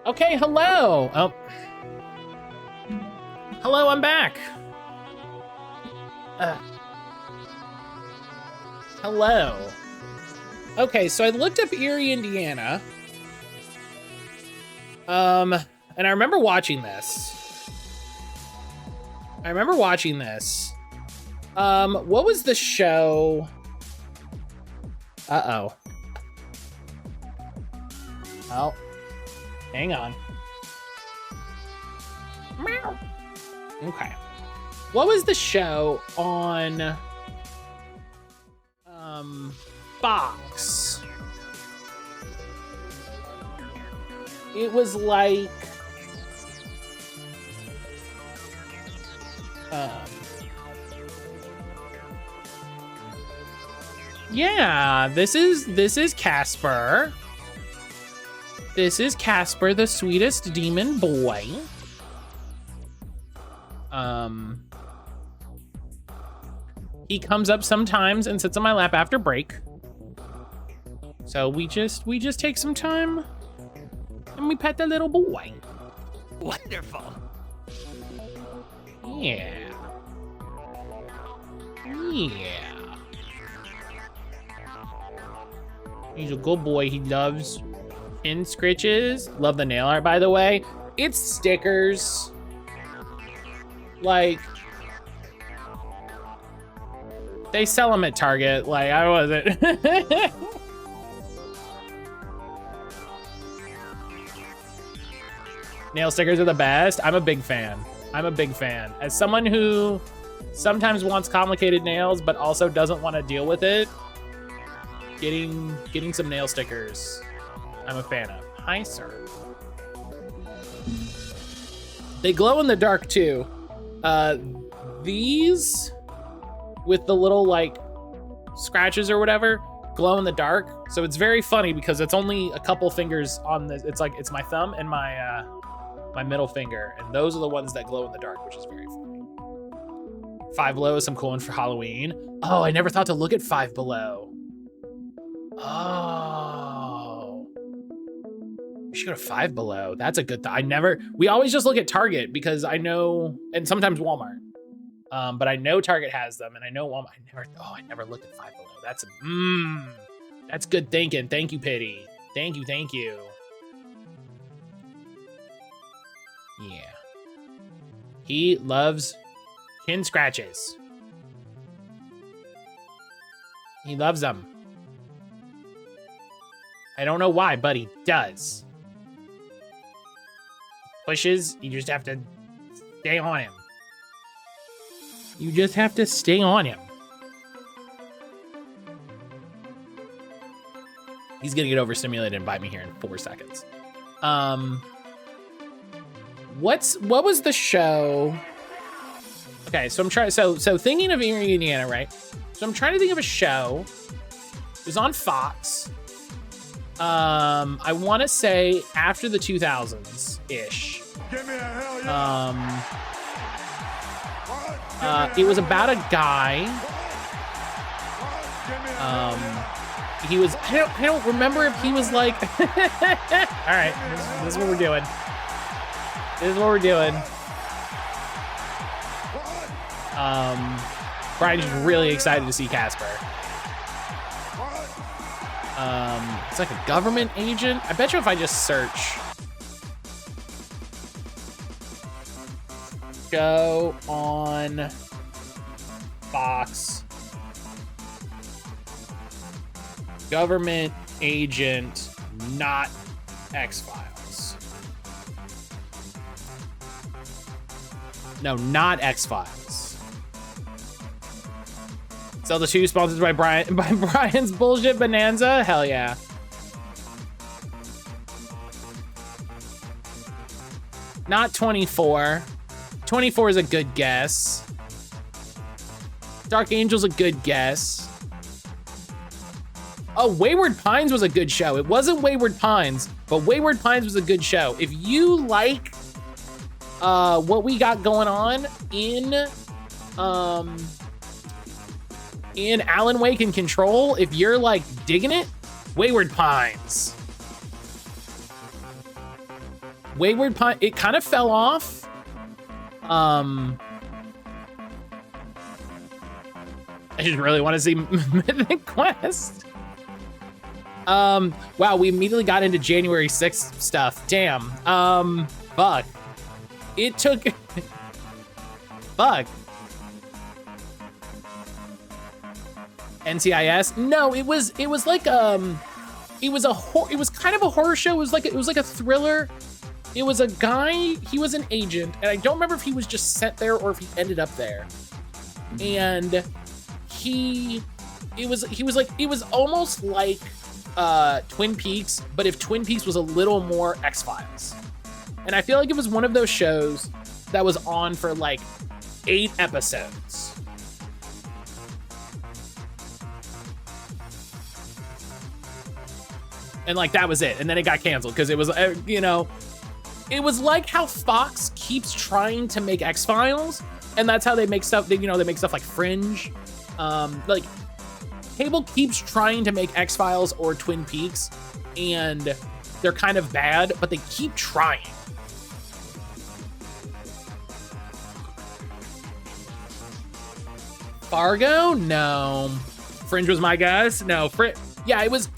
Okay, hello. Oh. Hello, I'm back. Hello. Okay, so I looked up Erie, Indiana. And I remember watching this. What was the show? Uh-oh. Oh. Hang on. Meow. Okay. What was the show on Fox? It was like yeah, this is Casper. This is Casper, the sweetest demon boy. He comes up sometimes and sits on my lap after break. So we just take some time and we pet the little boy. Wonderful. Yeah. Yeah. He's a good boy. He loves pin scritches. Love the nail art, by the way. It's stickers. Like, they sell them at Target. Like, I wasn't. Nail stickers are the best. I'm a big fan. As someone who sometimes wants complicated nails, but also doesn't want to deal with it, getting some nail stickers, I'm a fan of. Hi, sir. They glow in the dark too. These with the little like scratches or whatever glow in the dark. So it's very funny because it's only a couple fingers on this. It's like, it's my thumb and my middle finger. And those are the ones that glow in the dark, which is very funny. Five Below is some cool one for Halloween. Oh, I never thought to look at Five Below. Oh. We should go to Five Below. That's a good thing. We always just look at Target because I know, and sometimes Walmart. But I know Target has them and I know Walmart. I never looked at Five Below. That's good thinking. Thank you, Pity. Thank you. Yeah. He loves chin scratches. He loves them. I don't know why, but he does. Pushes, you just have to stay on him. He's gonna get overstimulated and bite me here in 4 seconds. What was the show? Okay, so I'm trying. So thinking of Erie, Indiana, right? So I'm trying to think of a show. It was on Fox. I want to say after the 2000s ish. Give me a hell yeah. It was about a guy. He was. I don't remember if he was like. All right, this is what we're doing. Brian's just really excited to see Casper. It's like a government agent. I bet you if I just search show on Fox, government agent, not X-Files. No, not X-Files. Zelda 2 sponsored by Brian's Bullshit Bonanza. Hell yeah. Not 24. 24 is a good guess. Dark Angel's a good guess. Oh, Wayward Pines was a good show. It wasn't Wayward Pines, but Wayward Pines was a good show. If you like what we got going on in Alan Wake and Control, if you're like digging it, Wayward Pines. Wayward Pine, it kind of fell off. I just really want to see Mythic Quest. Wow, we immediately got into January 6th stuff. Damn. Fuck. It took fuck. NCIS? No, it was like it was kind of a horror show. It was like a thriller. It was a guy, he was an agent, and I don't remember if he was just sent there or if he ended up there. And it was almost like Twin Peaks, but if Twin Peaks was a little more X-Files. And I feel like it was one of those shows that was on for like 8 episodes. And like that was it, and then it got canceled because it was, you know, it was like how Fox keeps trying to make X-Files, and that's how they make stuff. They make stuff like Fringe. Like cable keeps trying to make X-Files or Twin Peaks, and they're kind of bad, but they keep trying. Fargo? No. Fringe was my guess. No, yeah, it was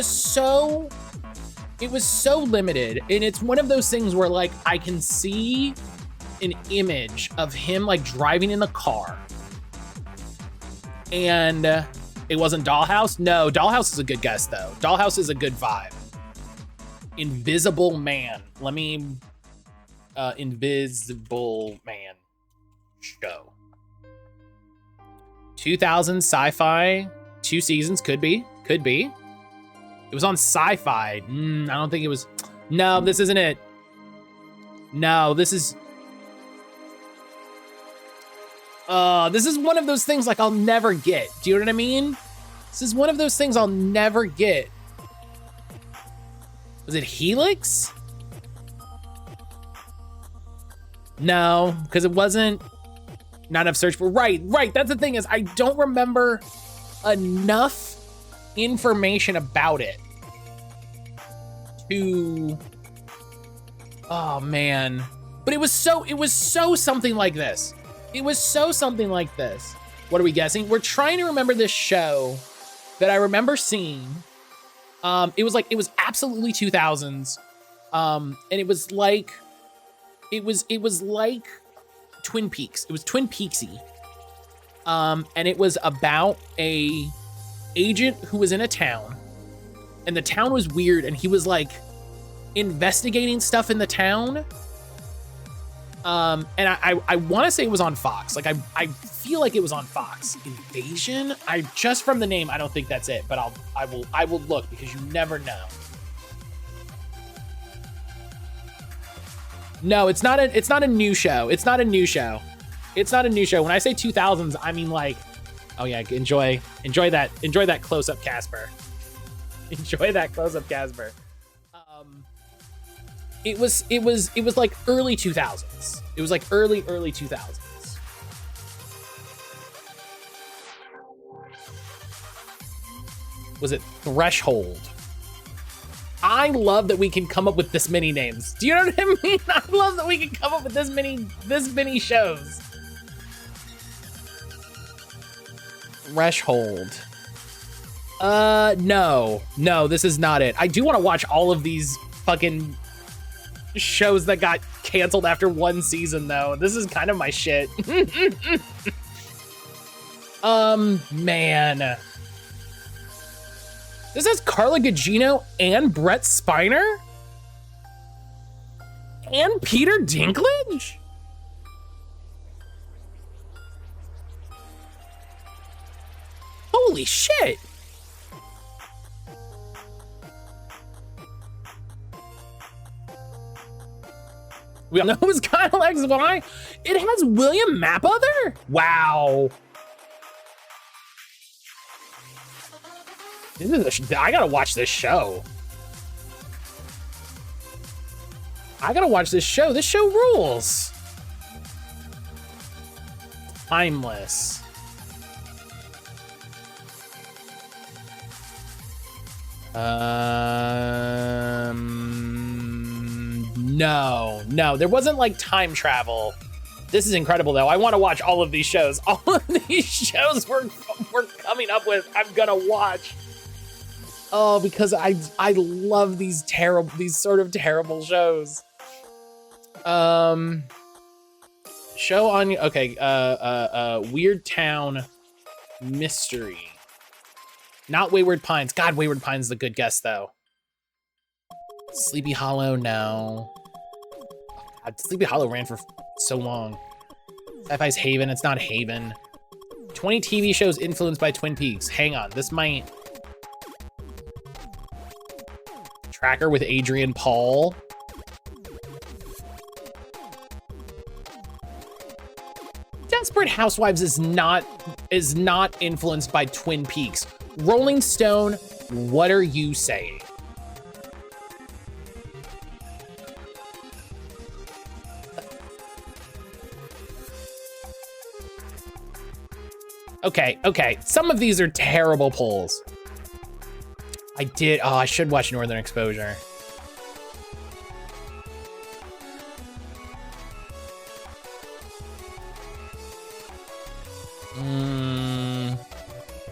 so limited, and it's one of those things where like I can see an image of him like driving in the car, and it wasn't Dollhouse. No, Dollhouse is a good guess though. Dollhouse is a good vibe. Invisible Man. Let me Invisible Man show. 2000 sci-fi, 2 seasons, could be. It was on Sci-Fi. I don't think it was. No, this isn't it. No, this is one of those things like I'll never get. Do you know what I mean? This is one of those things I'll never get. Was it Helix? No, because it wasn't. Not enough search for. Right. That's the thing, is I don't remember enough information about it to. Oh man. But it was so something like this. It was so something like this. What are we guessing? We're trying to remember this show that I remember seeing. It was absolutely 2000s. And it was like Twin Peaks. It was Twin Peaksy. And it was about a agent who was in a town, and the town was weird, and he was like investigating stuff in the town. And I want to say it was on Fox. Like I feel like it was on Fox. Invasion? Just from the name, I don't think that's it, but I will look, because you never know. No, it's not a new show. It's not a new show. When I say 2000s, I mean like, oh yeah, enjoy that close-up Casper. Enjoy that close-up Casper. It was like early 2000s. It was like early 2000s. Was it Threshold? I love that we can come up with this many names. Do you know what I mean? I love that we can come up with this many shows. Threshold. No, this is not it. I do want to watch all of these fucking shows that got canceled after 1 season though. This is kind of my shit. Man. This has Carla Gugino and Brett Spiner? And Peter Dinklage? Holy shit. We all know who's Kyle XY. It has William Mapother? Wow. I gotta watch this show. This show rules. Timeless. No, there wasn't like time travel. This is incredible though. I want to watch all of these shows. All of these shows we're coming up with, I'm gonna watch. Oh, because I love these sort of terrible shows. Show on, okay, Weird Town Mystery. Not Wayward Pines. God, Wayward Pines is a good guess though. Sleepy Hollow, no. God, Sleepy Hollow ran for so long. Sci-Fi's Haven, it's not Haven. 20 TV shows influenced by Twin Peaks. Hang on, this might. Tracker with Adrian Paul. Desperate Housewives is not influenced by Twin Peaks. Rolling Stone, what are you saying? Okay. Some of these are terrible polls. I should watch Northern Exposure.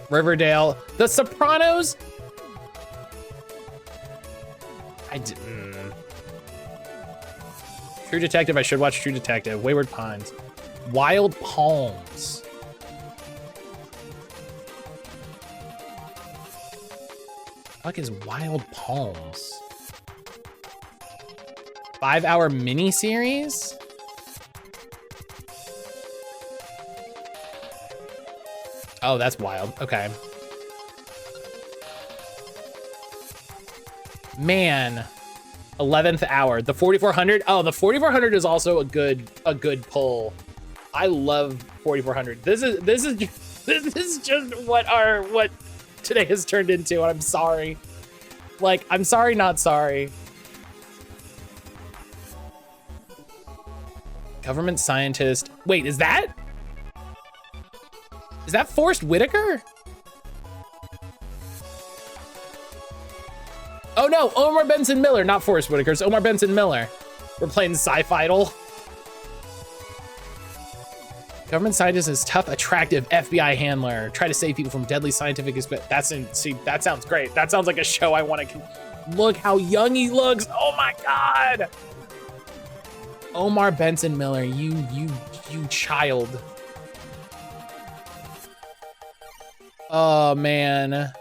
Riverdale. The Sopranos? True Detective, I should watch True Detective. Wayward Pines. Wild Palms. What is Wild Palms? 5-hour miniseries? Oh, that's wild. Okay. Man, 11th hour. The 4400. Oh, the 4400 is also a good pull. I love 4400. This is just what today has turned into, and I'm sorry. Like, I'm sorry, not sorry. Government scientist. Wait, is that Forrest Whitaker? Oh no, Omar Benson Miller, not Forrest Whitaker. It's Omar Benson Miller. We're playing Sci-Fi-Idol. Government scientist is tough, attractive FBI handler. Try to save people from deadly scientific experiments. That sounds great. That sounds like a show I want to. Look how young he looks. Oh my God. Omar Benson Miller, you child. Oh man.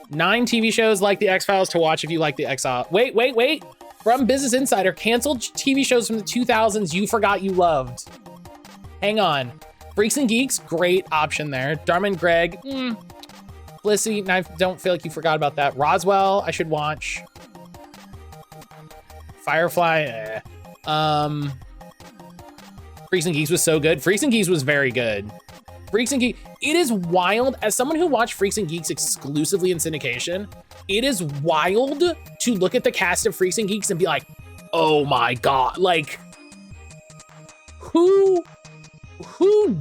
9 TV shows like The X-Files to watch if you like The X-Files. Wait. From Business Insider, canceled TV shows from the 2000s you forgot you loved. Hang on. Freaks and Geeks, great option there. Dharma and Greg, Blissey, I don't feel like you forgot about that. Roswell, I should watch. Firefly, Freaks and Geeks was so good. Freaks and Geeks was very good. Freaks and Geeks, it is wild. As someone who watched Freaks and Geeks exclusively in syndication, it is wild to look at the cast of Freaks and Geeks and be like, oh my God, like, who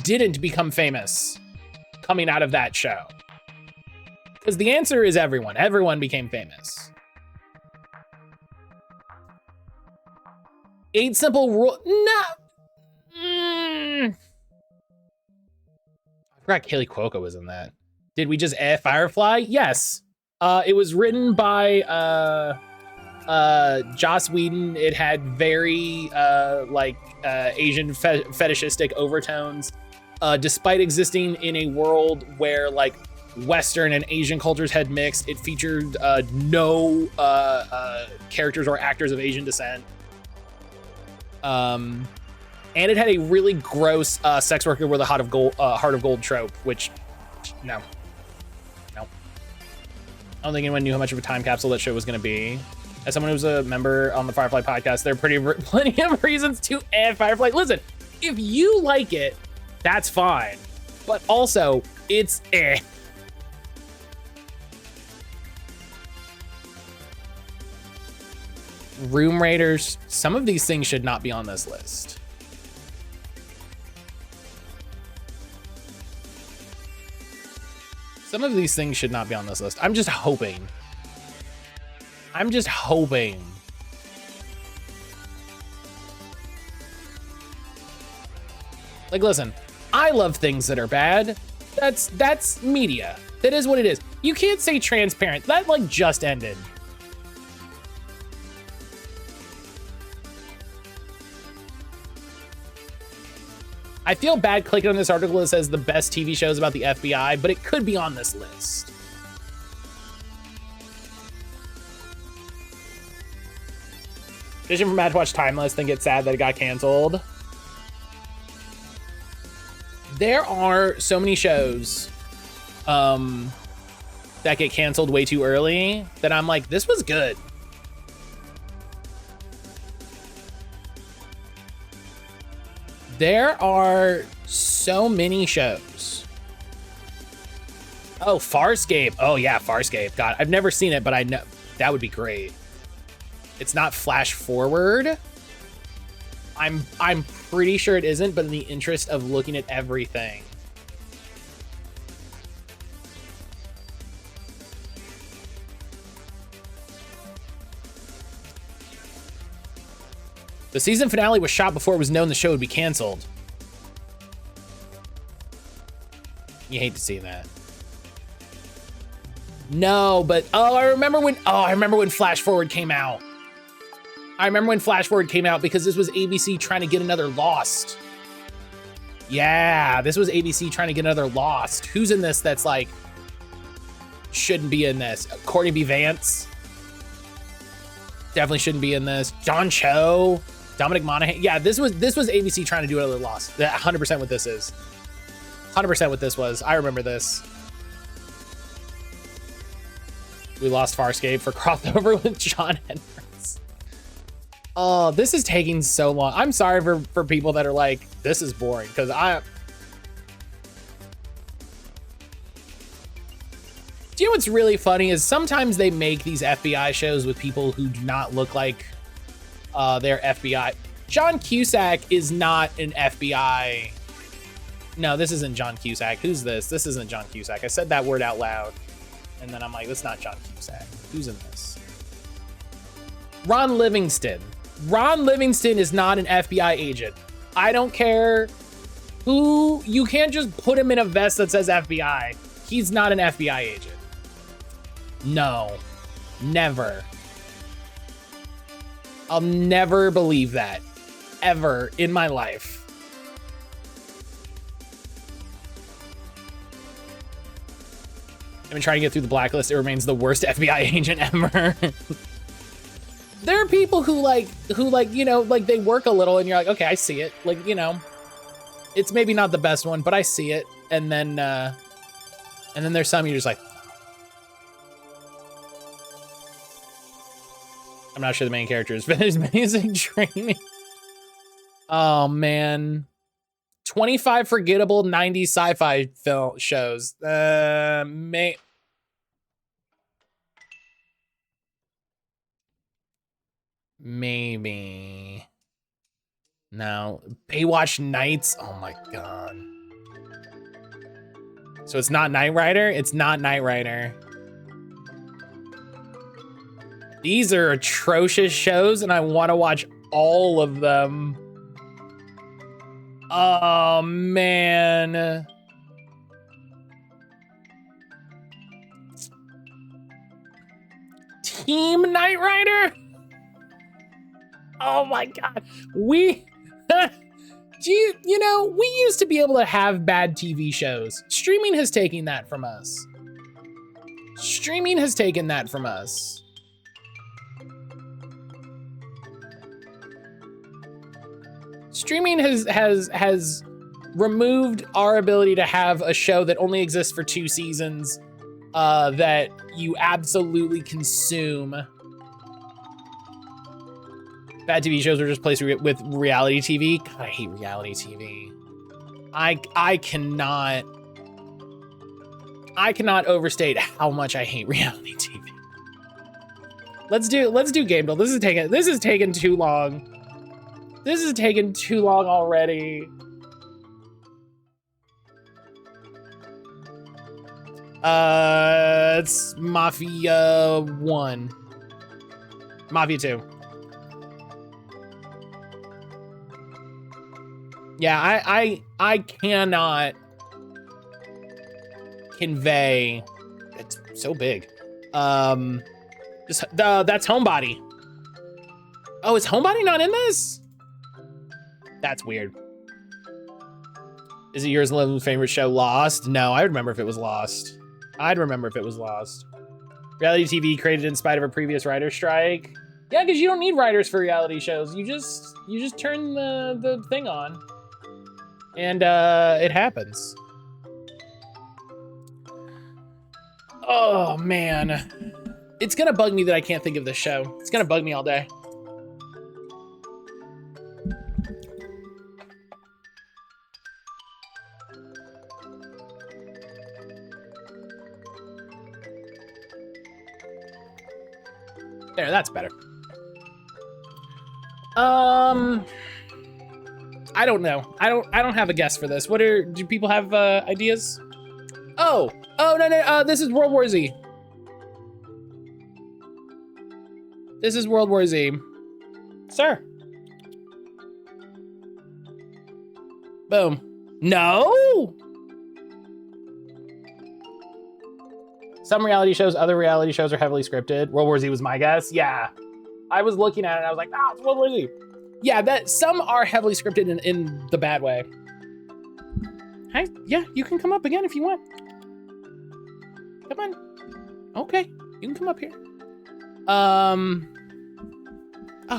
didn't become famous coming out of that show? Because the answer is everyone. Everyone became famous. 8 Simple Rules. No. I forgot Kaylee Cuoco was in that. Did we just add Firefly? Yes. It was written by Joss Whedon. It had very Asian fetishistic overtones. Despite existing in a world where like Western and Asian cultures had mixed, it featured no characters or actors of Asian descent. And it had a really gross sex worker with a heart of gold trope, which no. I don't think anyone knew how much of a time capsule that show was going to be. As someone who's a member on the Firefly podcast, there are plenty of reasons to add Firefly. Listen, if you like it, that's fine. But also, it's eh. Room Raiders, some of these things should not be on this list. Some of these things should not be on this list. I'm just hoping Like, listen, I love things that are bad. That's media. That is what it is. You can't say transparent. That like just ended. I feel bad clicking on this article that says the best TV shows about the FBI, but it could be on this list. Vision from Mad to Watch Timeless, then get sad that it got canceled. There are so many shows that get canceled way too early that I'm like, this was good. There are so many shows. Oh, Farscape. Oh yeah, Farscape. God, I've never seen it, but I know that would be great. It's not Flash Forward. I'm pretty sure it isn't, but in the interest of looking at everything. The season finale was shot before it was known the show would be canceled. You hate to see that. No, but I remember when Flash Forward came out. I remember when Flash Forward came out because this was ABC trying to get another Lost. Yeah, this was ABC trying to get another Lost. Who's in this that's like shouldn't be in this? Courtney B. Vance definitely shouldn't be in this. John Cho, Dominic Monaghan. Yeah, this was ABC trying to do another Lost. 100% what this is. 100% what this was. I remember this. We lost Farscape for crossover with John Henry. Oh, this is taking so long. I'm sorry for people that are like, this is boring, because do you know what's really funny is sometimes they make these FBI shows with people who do not look like they're FBI. John Cusack is not an FBI. No, this isn't John Cusack. Who's this? This isn't John Cusack. I said that word out loud, and then I'm like, that's not John Cusack. Who's in this? Ron Livingston. Ron Livingston is not an FBI agent. I don't care who, you can't just put him in a vest that says FBI. He's not an FBI agent. No, never. I'll never believe that, ever in my life. I've been trying to get through the blacklist. It remains the worst FBI agent ever. There are people who like, you know, like they work a little and you're like, okay, I see it. Like, you know, it's maybe not the best one, but I see it. And then there's some you're just like, I'm not sure the main character is finished basic training. Oh man. 25 forgettable 90s sci-fi film shows. Maybe. No. Baywatch Nights. Oh my god. So it's not Knight Rider? It's not Knight Rider. These are atrocious shows and I want to watch all of them. Oh man. Team Knight Rider? Oh my god. We you know, we used to be able to have bad TV shows. Streaming has taken that from us. Streaming has taken that from us. Streaming has removed our ability to have a show that only exists for 2 seasons that you absolutely consume. Bad TV shows are just placed with reality TV. God, I hate reality TV. I cannot overstate how much I hate reality TV. Let's do Game Build. This is taking too long. This is taking too long already. It's Mafia 1. Mafia 2. Yeah, I cannot convey. It's so big. That's Homebody. Oh, is Homebody not in this? That's weird. Is it yours and Levin's favorite show, Lost? No, I remember if it was Lost. I'd remember if it was Lost. Reality TV created in spite of a previous writer's strike. Yeah, because you don't need writers for reality shows. You just turn the thing on, and it happens. Oh man, it's gonna bug me that I can't think of this show. It's gonna bug me all day. There, that's better. I don't know. I don't have a guess for this. Do people have ideas? Oh, no, this is World War Z. This is World War Z. Sir. Boom. No! Some reality shows, other reality shows are heavily scripted. World War Z was my guess. Yeah. I was looking at it and I was like, it's World War Z. Yeah, that some are heavily scripted in the bad way. Hi, yeah, you can come up again if you want. Come on. Okay, you can come up here. Oh,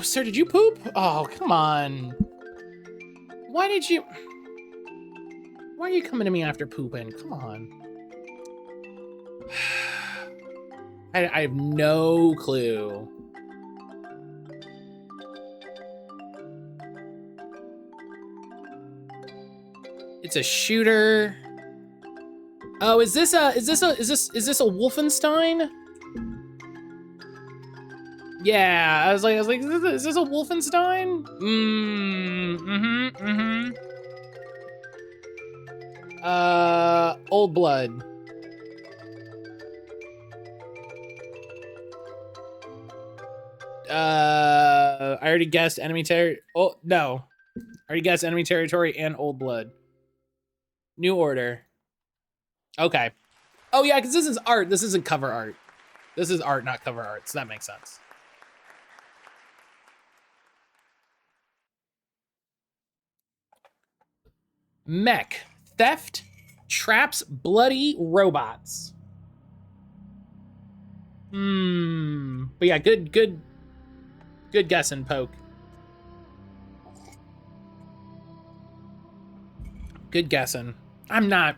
sir, did you poop? Oh, come on. Why are you coming to me after pooping? Come on. I have no clue. It's a shooter. Oh, is this a Wolfenstein? Yeah, I was like, is this a Wolfenstein? Old Blood. I already guessed enemy territory. Oh, no. I already guessed enemy territory and Old Blood. New Order. Okay. Oh, yeah, because this is art. This isn't cover art. This is art, not cover art, so that makes sense. Mech. Theft. Traps bloody robots. But yeah, good guessing, Poke. Good guessing. I'm not.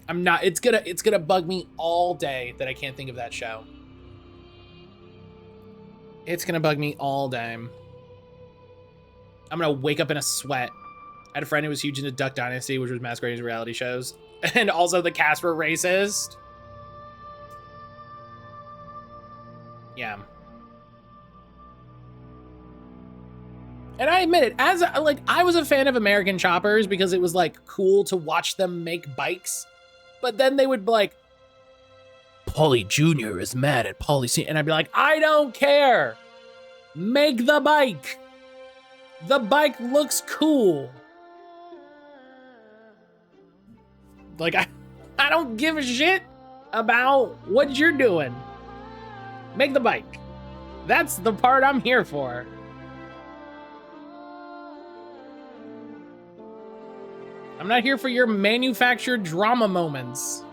It's gonna bug me all day that I can't think of that show. It's gonna bug me all day. I'm gonna wake up in a sweat. I had a friend who was huge into Duck Dynasty, which was masquerading as reality shows. And also the cast were racist. Yeah. And I admit it, I was a fan of American Choppers because it was like cool to watch them make bikes. But then they would be like, Paulie Jr. is mad at Paulie Sr. And I'd be like, I don't care. Make the bike. The bike looks cool. Like, I don't give a shit about what you're doing. Make the bike. That's the part I'm here for. I'm not here for your manufactured drama moments.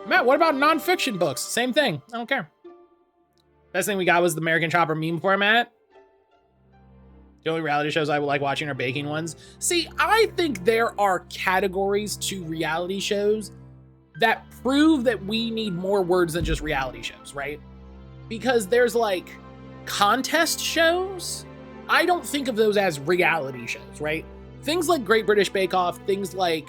Matt, what about nonfiction books? Same thing. I don't care. Best thing we got was the American Chopper meme format. The only reality shows I like watching are baking ones. See, I think there are categories to reality shows that prove that we need more words than just reality shows, right? Because there's like contest shows. I don't think of those as reality shows, right? Things like Great British Bake Off, things like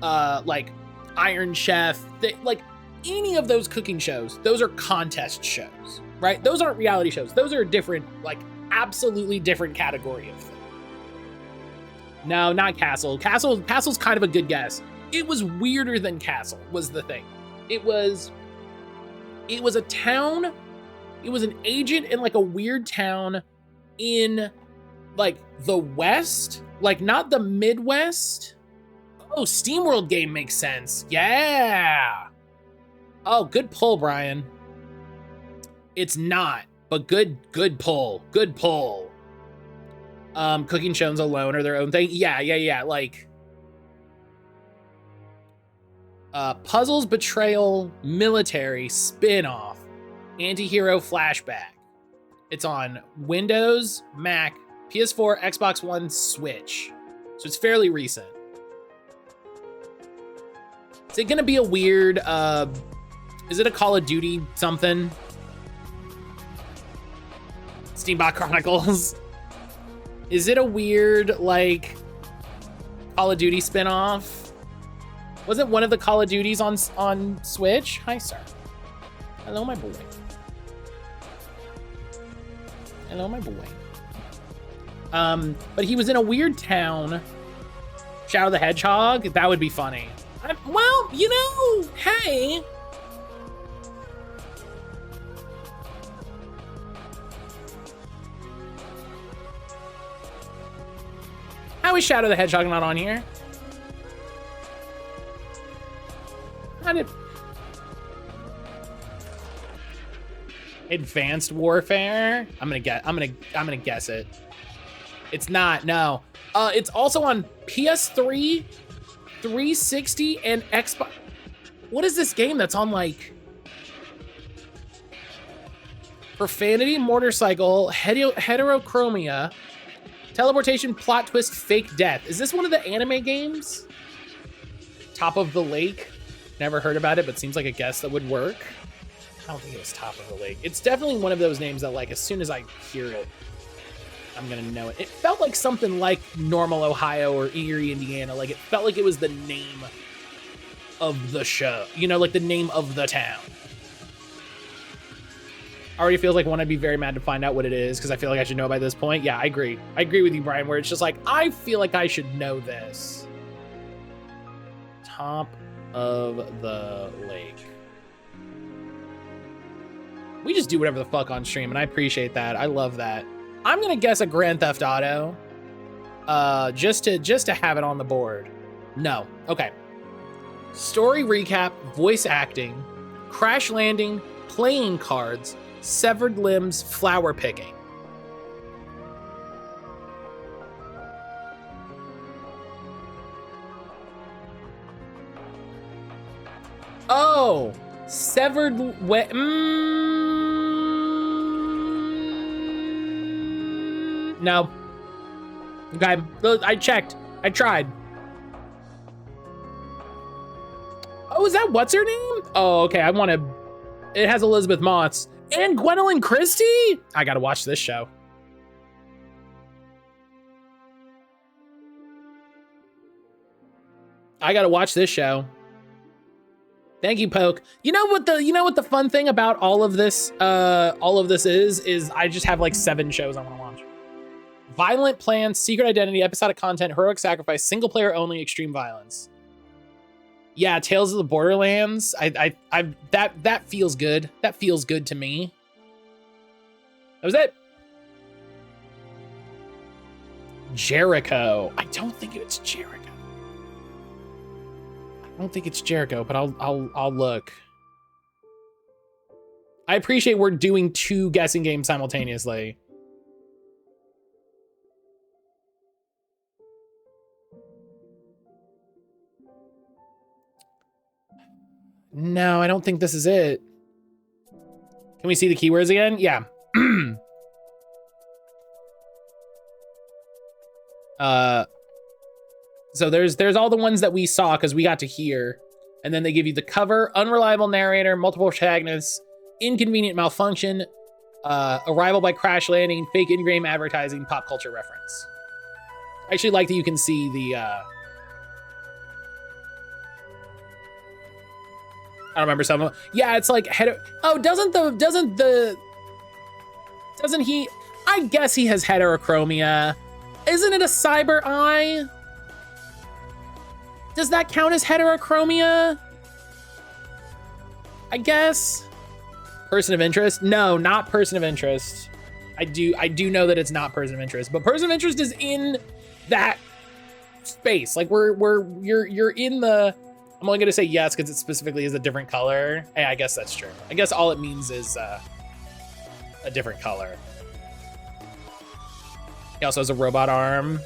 Iron Chef, like any of those cooking shows, those are contest shows, right? Those aren't reality shows. Those are a different, like absolutely different category of thing. No, not Castle. Castle's kind of a good guess. It was weirder than Castle was the thing. It was a town. It was an agent in like a weird town in like the West, like not the Midwest. Oh, SteamWorld game makes sense. Yeah. Oh, good pull, Brian. It's not, but good pull. Good pull. Cooking shows alone are their own thing. Yeah. Like Puzzles, Betrayal, Military, Spin-off, Anti-Hero Flashback. It's on Windows, Mac, PS4, Xbox One, Switch. So it's fairly recent. Is it gonna be a weird, is it a Call of Duty something? Steambot Chronicles. Is it a weird, like, Call of Duty spinoff? Wasn't one of the Call of Duties on Switch? Hi, sir. Hello, my boy. Hello, my boy. But he was in a weird town. Shadow the Hedgehog? That would be funny. Well, you know, hey. How is Shadow the Hedgehog not on here? How did... Advanced Warfare? I'm gonna guess it. It's not, no. It's also on PS3, 360, and Xbox. What is this game that's on, like, Profanity, Motorcycle, Heterochromia, Teleportation, Plot Twist, Fake Death? Is this one of the anime games? Top of the Lake? Never heard about it, but seems like a guess that would work. I don't think it was Top of the Lake. It's definitely one of those names that, like, as soon as I hear it, I'm gonna know it. It felt like something like Normal, Ohio, or Erie, Indiana. Like, it felt like it was the name of the show. You know, like the name of the town. Already feels like one I'd be very mad to find out what it is, because I feel like I should know by this point. Yeah, I agree. I agree with you, Brian, where it's just like, I feel like I should know this. Top of the Lake. We just do whatever the fuck on stream, and I appreciate that. I love that. I'm gonna guess a Grand Theft Auto, just to have it on the board. No, okay. Story recap, voice acting, crash landing, playing cards, severed limbs, flower picking. Oh, severed no. Okay, I checked. I tried. Oh, is that what's her name? Oh, okay. I want to. It has Elizabeth Moss and Gwendolyn Christie. I gotta watch this show. I gotta watch this show. Thank you, Poke. You know what the fun thing about all of this is I just have like 7 shows I want to watch. Violent Plan, Secret Identity, Episodic Content, Heroic Sacrifice, Single Player Only, Extreme Violence. Yeah, Tales of the Borderlands. That feels good. That feels good to me. That was it. Jericho. I don't think it's Jericho. I don't think it's Jericho, but I'll look. I appreciate we're doing 2 guessing games simultaneously. No, I don't think this is it. Can we see the keywords again? Yeah. So there's all the ones that we saw because we got to hear, and then they give you the cover, unreliable narrator, multiple protagonists, inconvenient malfunction, arrival by crash landing, fake in-game advertising, pop culture reference. I actually like that you can see the I don't remember some of them. Yeah, it's like oh, doesn't he? I guess he has heterochromia. Isn't it a cyber eye? Does that count as heterochromia? I guess. Person of interest? No, not person of interest. I do know that it's not person of interest, but person of interest is in that space. Like you're in the. I'm only gonna say yes because it specifically is a different color. Hey, I guess that's true. I guess all it means is a different color. He also has a robot arm.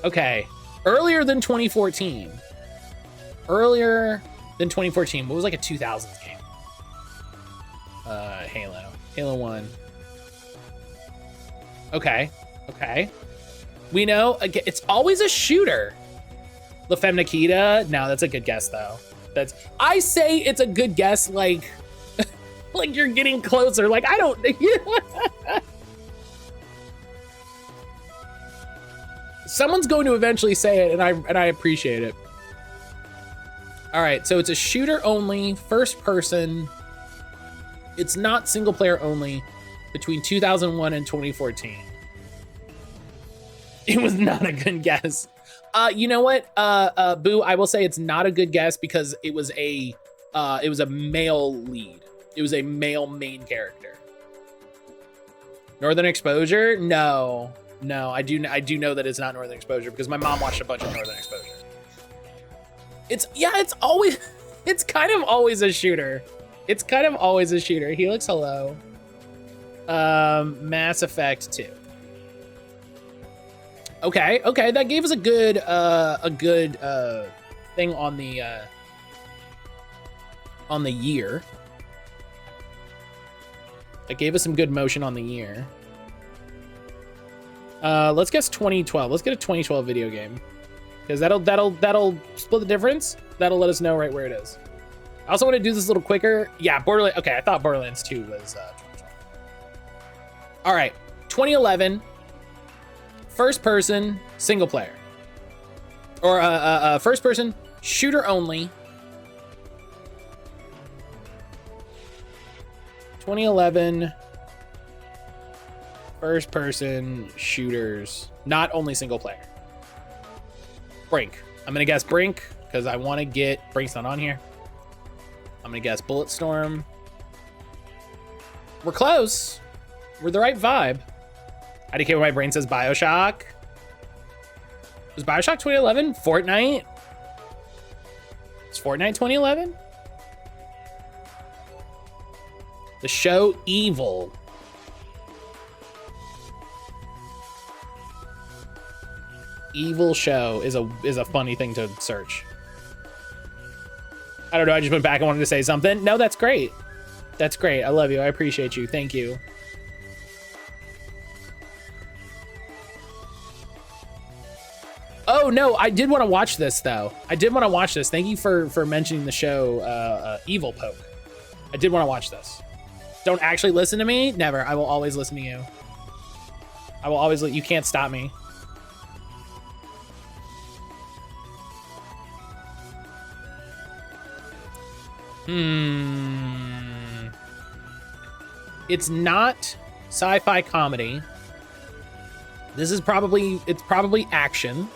Okay, earlier than 2014. Earlier than 2014. What was like a 2000s game? Halo 1. Okay. We know it's always a shooter. La Femme Nikita. No, that's a good guess though. I say it's a good guess. Like you're getting closer. Like I don't. Someone's going to eventually say it, and I appreciate it. All right, so it's a shooter only, first person. It's not single player only. Between 2001 and 2014. It was not a good guess. You know what, Boo? I will say it's not a good guess because it was a male lead. It was a male main character. Northern Exposure? No. I do know that it's not Northern Exposure because my mom watched a bunch of Northern Exposure. It's kind of always a shooter. It's kind of always a shooter. Helix, hello. Mass Effect 2. Okay, that gave us a good thing on the year. That gave us some good motion on the year. Let's guess 2012. Let's get a 2012 video game. Because that'll split the difference. That'll let us know right where it is. I also want to do this a little quicker. Yeah, Borderlands. Okay, I thought Borderlands 2 was 2012. All right, 2011. First person, single player. Or first person, shooter only. 2011. First person, shooters, not only single player. Brink. I'm gonna guess Brink because I want to get Brink's not on here. I'm gonna guess Bulletstorm. We're close. We're the right vibe. IDK where my brain says Bioshock. Was Bioshock 2011? Fortnite? Is Fortnite 2011? The show Evil. Evil show is a funny thing to search. I don't know, I just went back and wanted to say something. No, that's great. That's great. I love you. I appreciate you. Thank you. Oh no, I did want to watch this though. I did want to watch this. Thank you for mentioning the show Evil Poke. I did want to watch this. Don't actually listen to me? Never. I will always listen to you. I will always you can't stop me. It's not sci-fi comedy. It's probably action.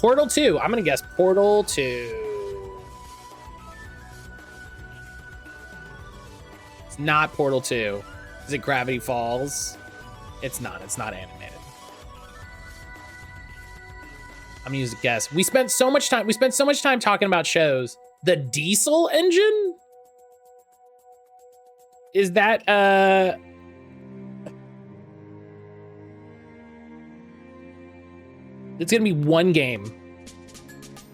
Portal 2. I'm gonna guess Portal 2. It's not Portal 2. Is it Gravity Falls? It's not. It's not animated. I'm gonna use a guess. We spent so much time talking about shows. The Diesel Engine? Is that it's gonna be one game.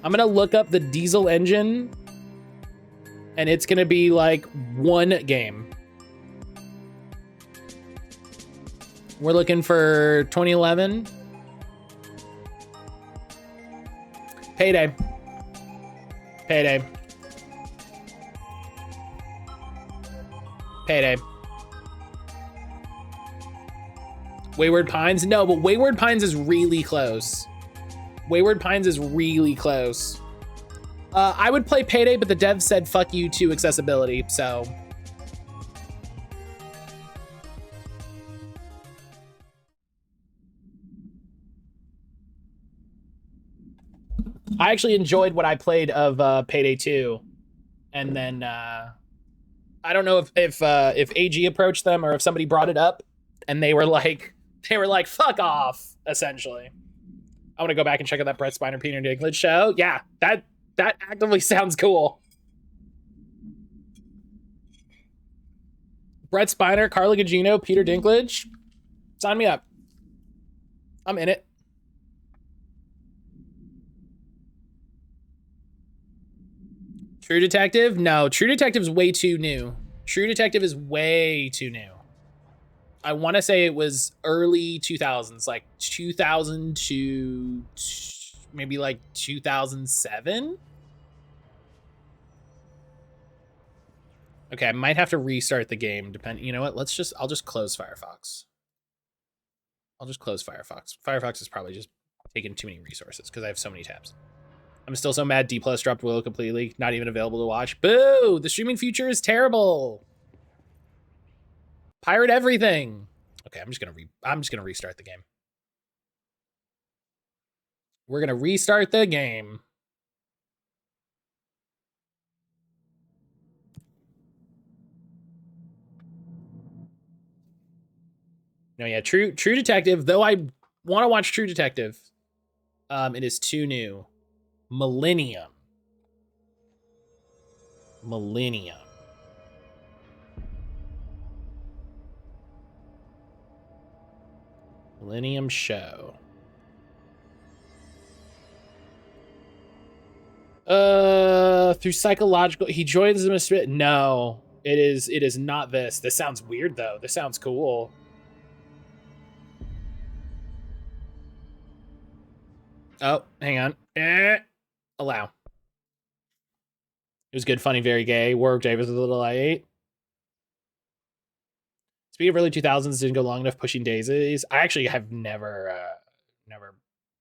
I'm gonna look up the Diesel Engine and it's gonna be like one game. We're looking for 2011. Payday. Payday. Payday. Wayward Pines? No, but Wayward Pines is really close. Wayward Pines is really close. I would play Payday, but the dev said fuck you to accessibility, so. I actually enjoyed what I played of Payday 2. And then I don't know if AG approached them or if somebody brought it up, and they were like fuck off, essentially. I want to go back and check out that Brett Spiner Peter Dinklage show. Yeah, that actively sounds cool. Brett Spiner, Carla Gugino, Peter Dinklage. Sign me up. I'm in it. True Detective? No, True Detective's way too new. True Detective is way too new. I want to say it was early 2000s, like 2000 to maybe like 2007. Okay, I might have to restart the game. You know what? I'll just close Firefox. I'll just close Firefox. Firefox is probably just taking too many resources because I have so many tabs. I'm still so mad D+ dropped Willow completely. Not even available to watch. Boo! The streaming future is terrible. Pirate everything. Okay, I'm just gonna restart the game. We're gonna restart the game. No, yeah, True Detective. Though I want to watch True Detective, it is too new. Millennium. Millennium show. Through psychological, he joins them as no. It is not this. This sounds weird though. This sounds cool. Oh, hang on. Allow. It was good, funny, very gay. Warwick Davis with a little I8. Speaking of early 2000s, didn't go long enough. Pushing Daisies. I actually have never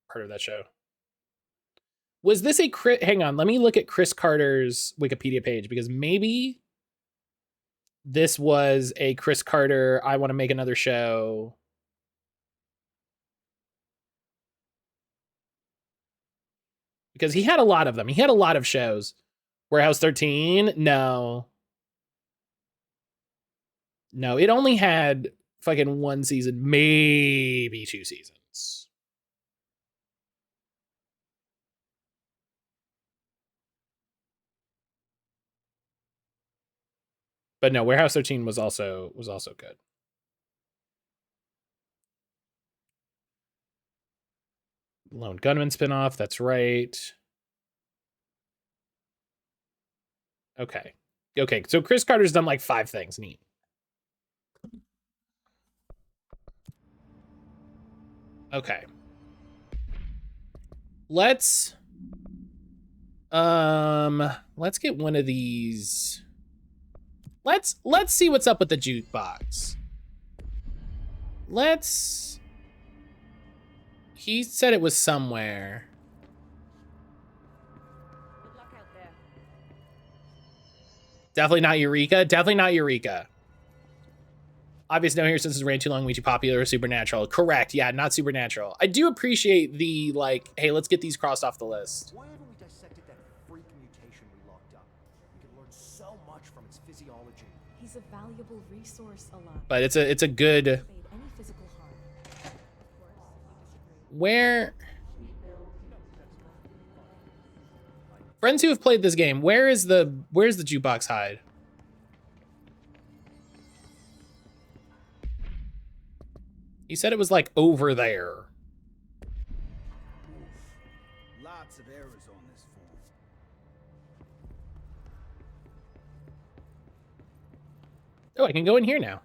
heard of that show. Was this a hang on, let me look at Chris Carter's Wikipedia page because maybe this was a Chris Carter, I want to make another show. Because he had a lot of them. He had a lot of shows. Warehouse 13? No. No, it only had fucking one season, maybe 2 seasons. But no, Warehouse 13 was also good. Lone Gunman spinoff, that's right. Okay. Okay, so Chris Carter's done like 5 things. Neat. Okay. Let's get one of these. Let's see what's up with the jukebox. He said it was somewhere. Good luck out there. Definitely not Eureka. Definitely not Eureka. Obvious no here since it's ran too long, way too popular, Supernatural. Correct, yeah, not Supernatural. I do appreciate the, like, hey, let's get these crossed off the list. Why haven't we dissected that freak mutation we locked up? We can learn so much from its physiology. He's a valuable resource, Alon. But it's a good... Any physical harm. Of course, if you disagree. Where... Friends who have played this game, where's the jukebox hide? He said it was like over there. Lots of errors on this form. Oh, I can go in here now.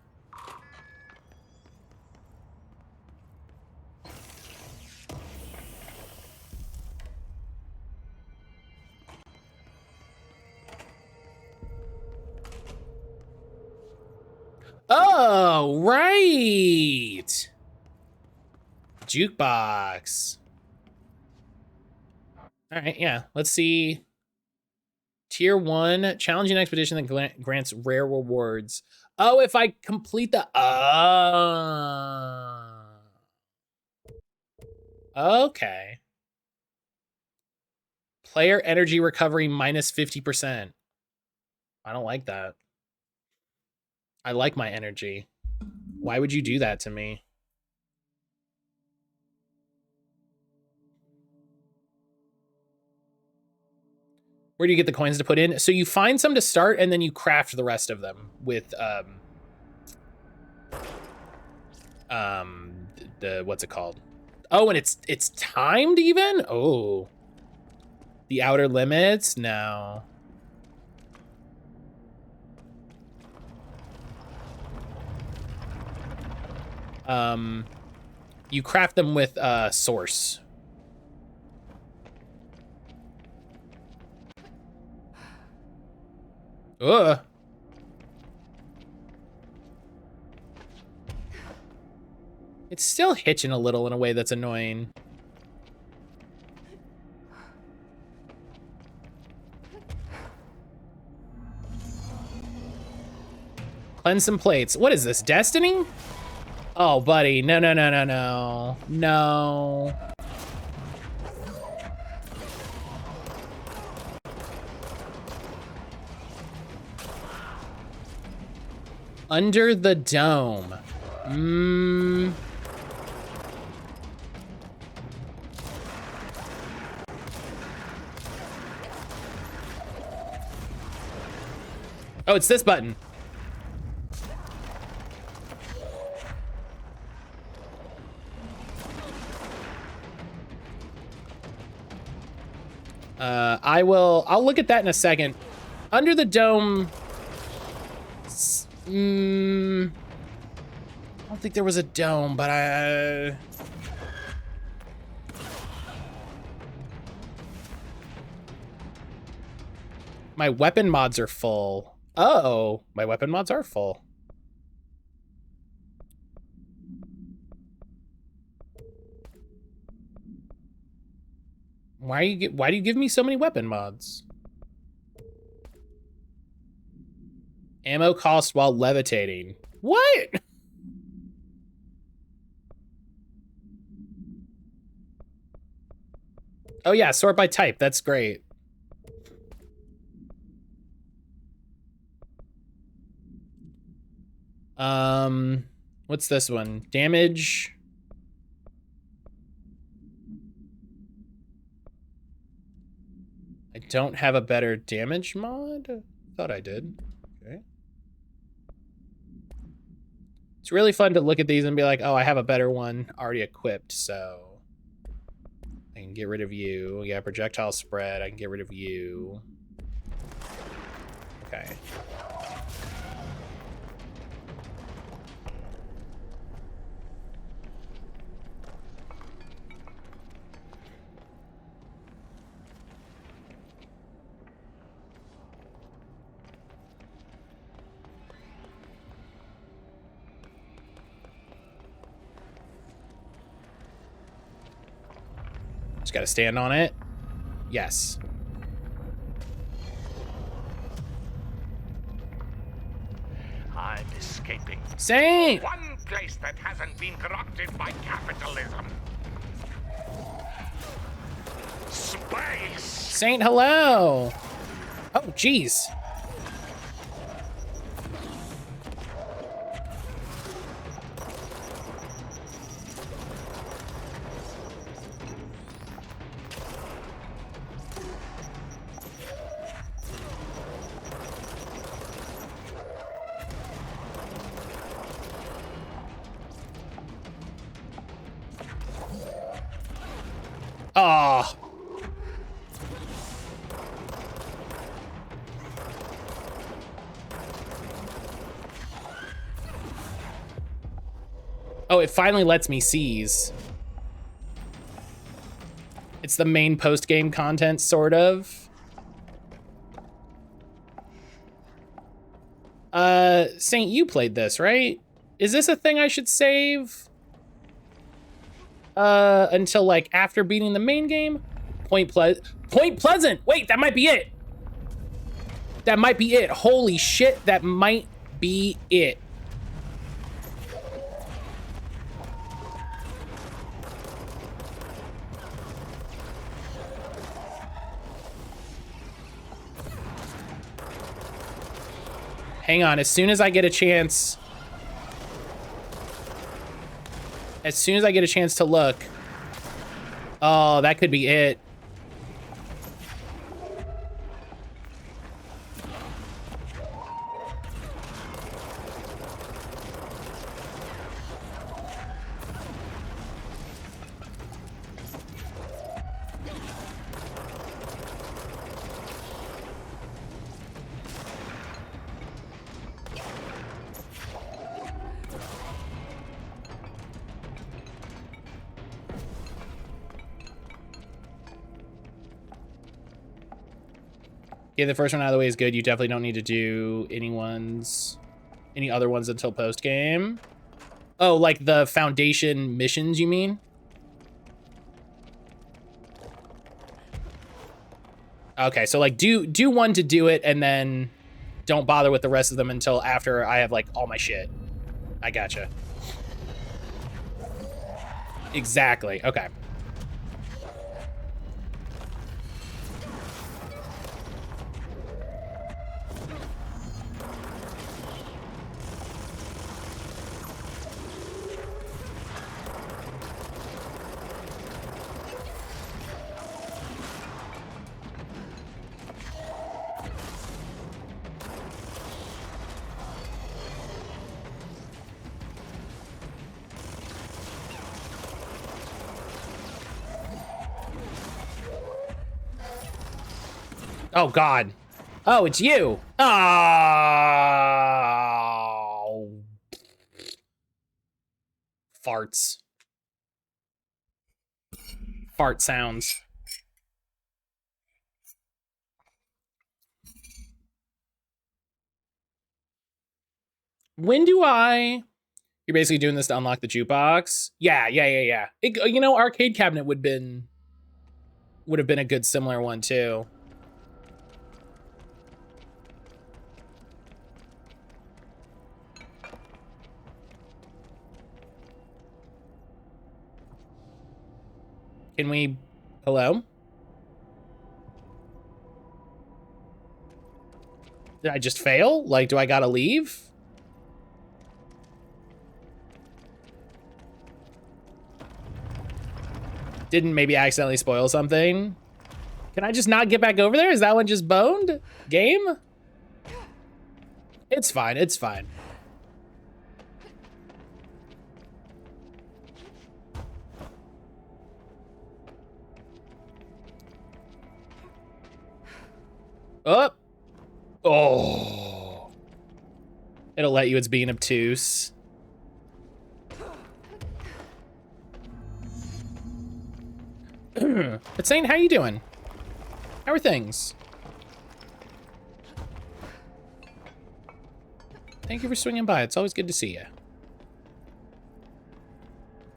Oh, right. Jukebox. All right, yeah. Let's see. Tier 1, challenging expedition that grants rare rewards. Oh, if I complete the... Okay. Player energy recovery minus 50%. I don't like that. I like my energy. Why would you do that to me? Where do you get the coins to put in? So you find some to start, and then you craft the rest of them with the what's it called? Oh, and it's timed even? Oh. The outer limits? No. You craft them with source. Ugh. It's still hitching a little in a way that's annoying. Cleanse some plates. What is this, Destiny? Oh, buddy. No, no, no, no, no. No. Under the dome. Oh, it's this button. I'll look at that in a second. Under the dome. I don't think there was a dome, but my weapon mods are full. Oh, my weapon mods are full. Why do you give me so many weapon mods? Ammo cost while levitating. What? Oh yeah, sort by type. That's great. What's this one? Damage. I don't have a better damage mod? Thought I did. Okay. It's really fun to look at these and be like, oh, I have a better one already equipped, so I can get rid of you. Yeah, projectile spread, I can get rid of you. Okay. Just gotta stand on it. Yes. I'm escaping. Saint! One place that hasn't been corrupted by capitalism. Space! Saint, hello! Oh, jeez. Oh. Oh, it finally lets me seize. It's the main post-game content, sort of. Saint, you played this, right? Is this a thing I should save? Until, like, after beating the main game? Point Pleasant! Wait, that might be it! That might be it. Holy shit, that might be it. Hang on, as soon as I get a chance... As soon as I get a chance to look... Oh, that could be it. Yeah, the first one out of the way is good. You definitely don't need to do any other ones until post game. Oh, like the foundation missions, you mean? Okay, so like do one to do it, and then don't bother with the rest of them until after I have like all my shit. I gotcha. Exactly. Okay. Oh, God. Oh, it's you. Oh. Farts. Fart sounds. When do I... You're basically doing this to unlock the jukebox? Yeah. It, you know, arcade cabinet would have been a good similar one, too. Can we... Hello? Did I just fail? Like, do I gotta leave? Didn't maybe accidentally spoil something? Can I just not get back over there? Is that one just boned? Game? It's fine, it's fine. Up. Oh. It'll let you, it's being obtuse. But Saint, how you doing? How are things? Thank you for swinging by. It's always good to see you.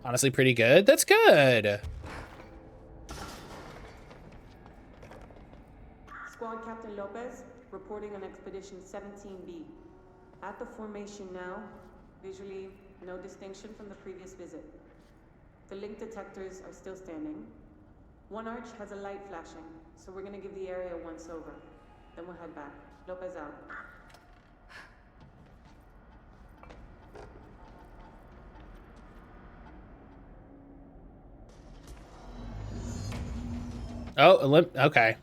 Honestly, pretty good. That's good. Squad Captain Lopez, reporting on Expedition 17B. At the formation now, visually no distinction from the previous visit. The link detectors are still standing. One arch has a light flashing, so we're gonna give the area a once over. Then we'll head back. Lopez out. Oh, okay.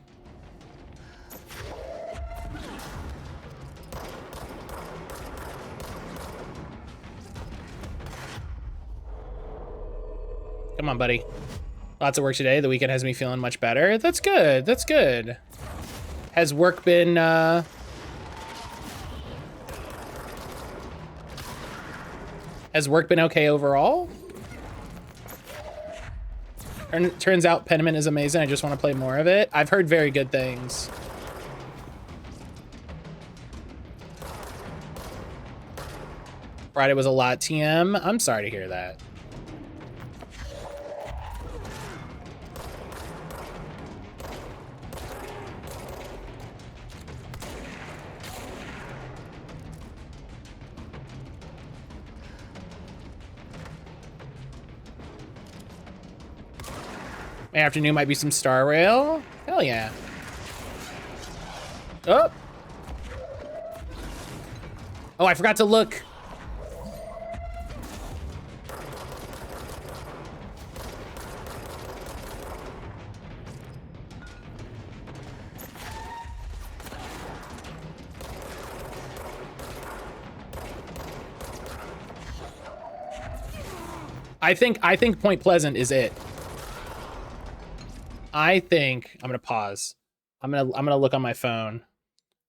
Come on, buddy. Lots of work today. The weekend has me feeling much better. That's good. That's good. Has work been, Has work been okay overall? Turns out Pentiment is amazing. I just want to play more of it. I've heard very good things. Friday was a lot, TM. I'm sorry to hear that. My afternoon might be some Star Rail. Hell yeah. Oh. Oh, I forgot to look. I think Point Pleasant is it. I think I'm gonna pause. I'm gonna look on my phone.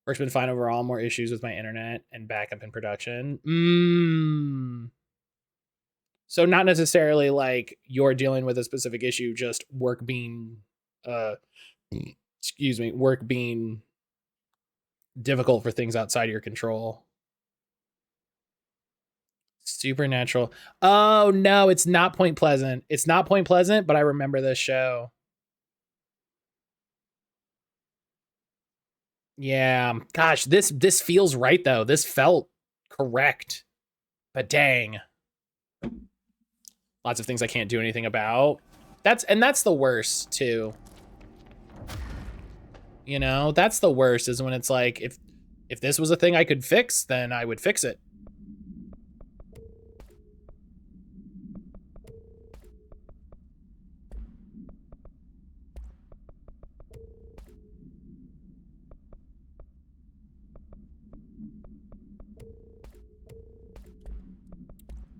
Work's been fine overall. More issues with my internet and backup in production. So not necessarily like you're dealing with a specific issue, just work being, excuse me, work being difficult for things outside your control. Supernatural. Oh no, it's not Point Pleasant. It's not Point Pleasant, but I remember this show. Yeah, gosh, this feels right though. This felt correct. But dang. Lots of things I can't do anything about. That's the worst too. You know, that's the worst is when it's like if this was a thing I could fix, then I would fix it.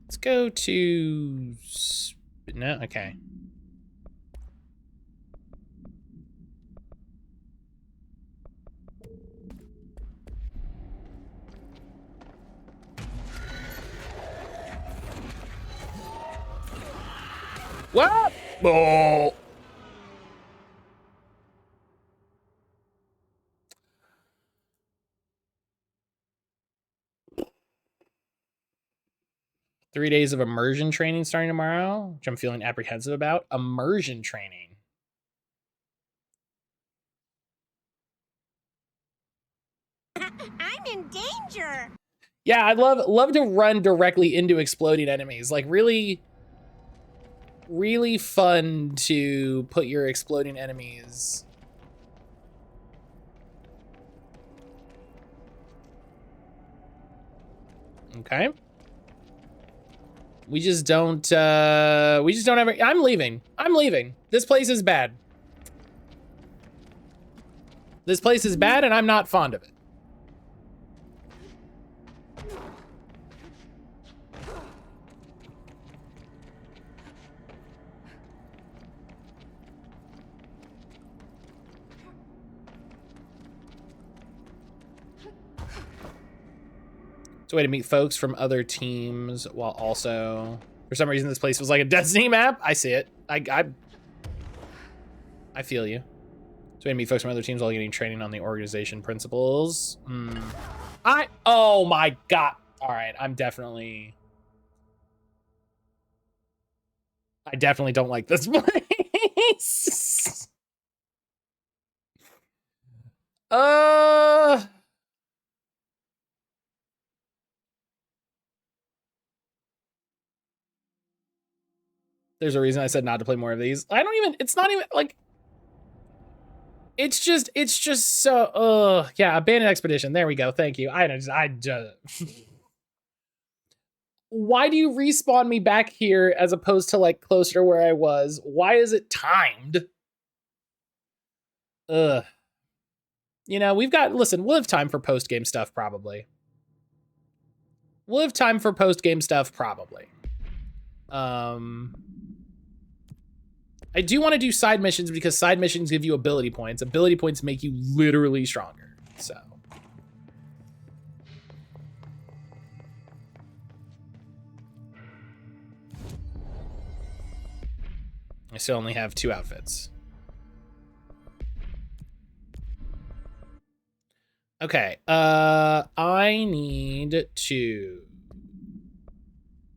Let's go to no, okay. What? Oh. Three days of immersion training starting tomorrow, which I'm feeling apprehensive about. Immersion training. I'm in danger. Yeah, I'd love to run directly into exploding enemies. Like really fun to put your exploding enemies. Okay. We just don't have I'm leaving. This place is bad. This place is bad and I'm not fond of it. It's a way to meet folks from other teams while also, for some reason, this place was like a Destiny map. I see it. I feel you. It's a way to meet folks from other teams while getting training on the organization principles. Oh my God. All right, I definitely don't like this place. There's a reason I said not to play more of these. It's not even like, it's just so, yeah, abandoned expedition. There we go. Thank you. I just why do you respawn me back here as opposed to like closer to where I was? Why is it timed? You know, we'll have time for post-game stuff probably. I do want to do side missions because side missions give you ability points. Ability points make you literally stronger, so. I still only have 2 outfits. Okay, I need to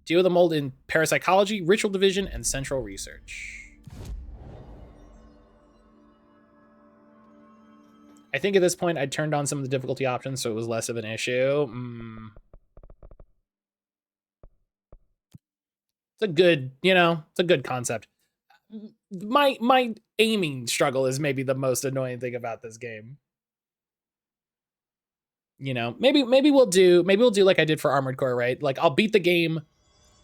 deal with the mold in parapsychology, ritual division, and central research. I think at this point I turned on some of the difficulty options so it was less of an issue. It's a good, it's a good concept. My aiming struggle is maybe the most annoying thing about this game. You know, maybe we'll do like I did for Armored Core, right? Like I'll beat the game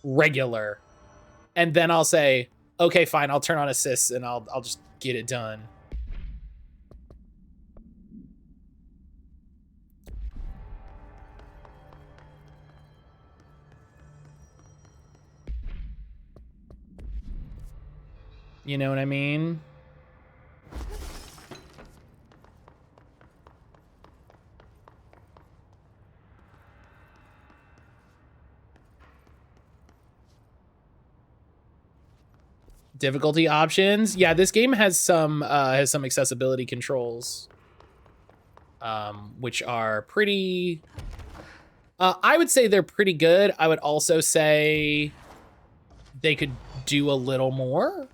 regular, and then I'll say, okay, fine, I'll turn on assists and I'll just get it done. You know what I mean? Difficulty options. Yeah, this game has some accessibility controls, which are pretty. I would say they're pretty good. I would also say they could do a little more.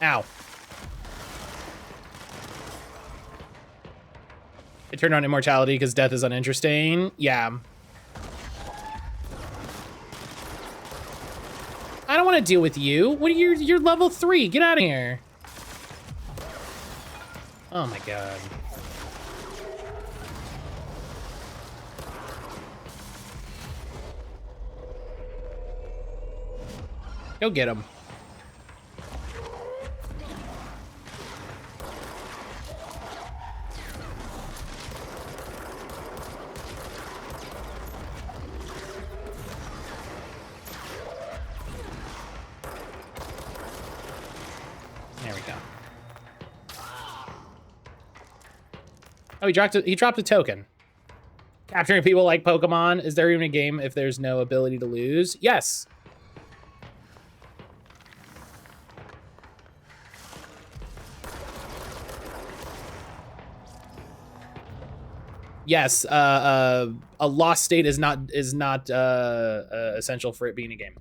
Ow. It turned on immortality because death is uninteresting. Yeah. I don't want to deal with you. What are you? You're level 3. Get out of here. Oh my god. Go get him. Oh, he dropped a token. Capturing people like Pokemon. Is there even a game if there's no ability to lose? Yes. Yes. A lost state is not essential for it being a game.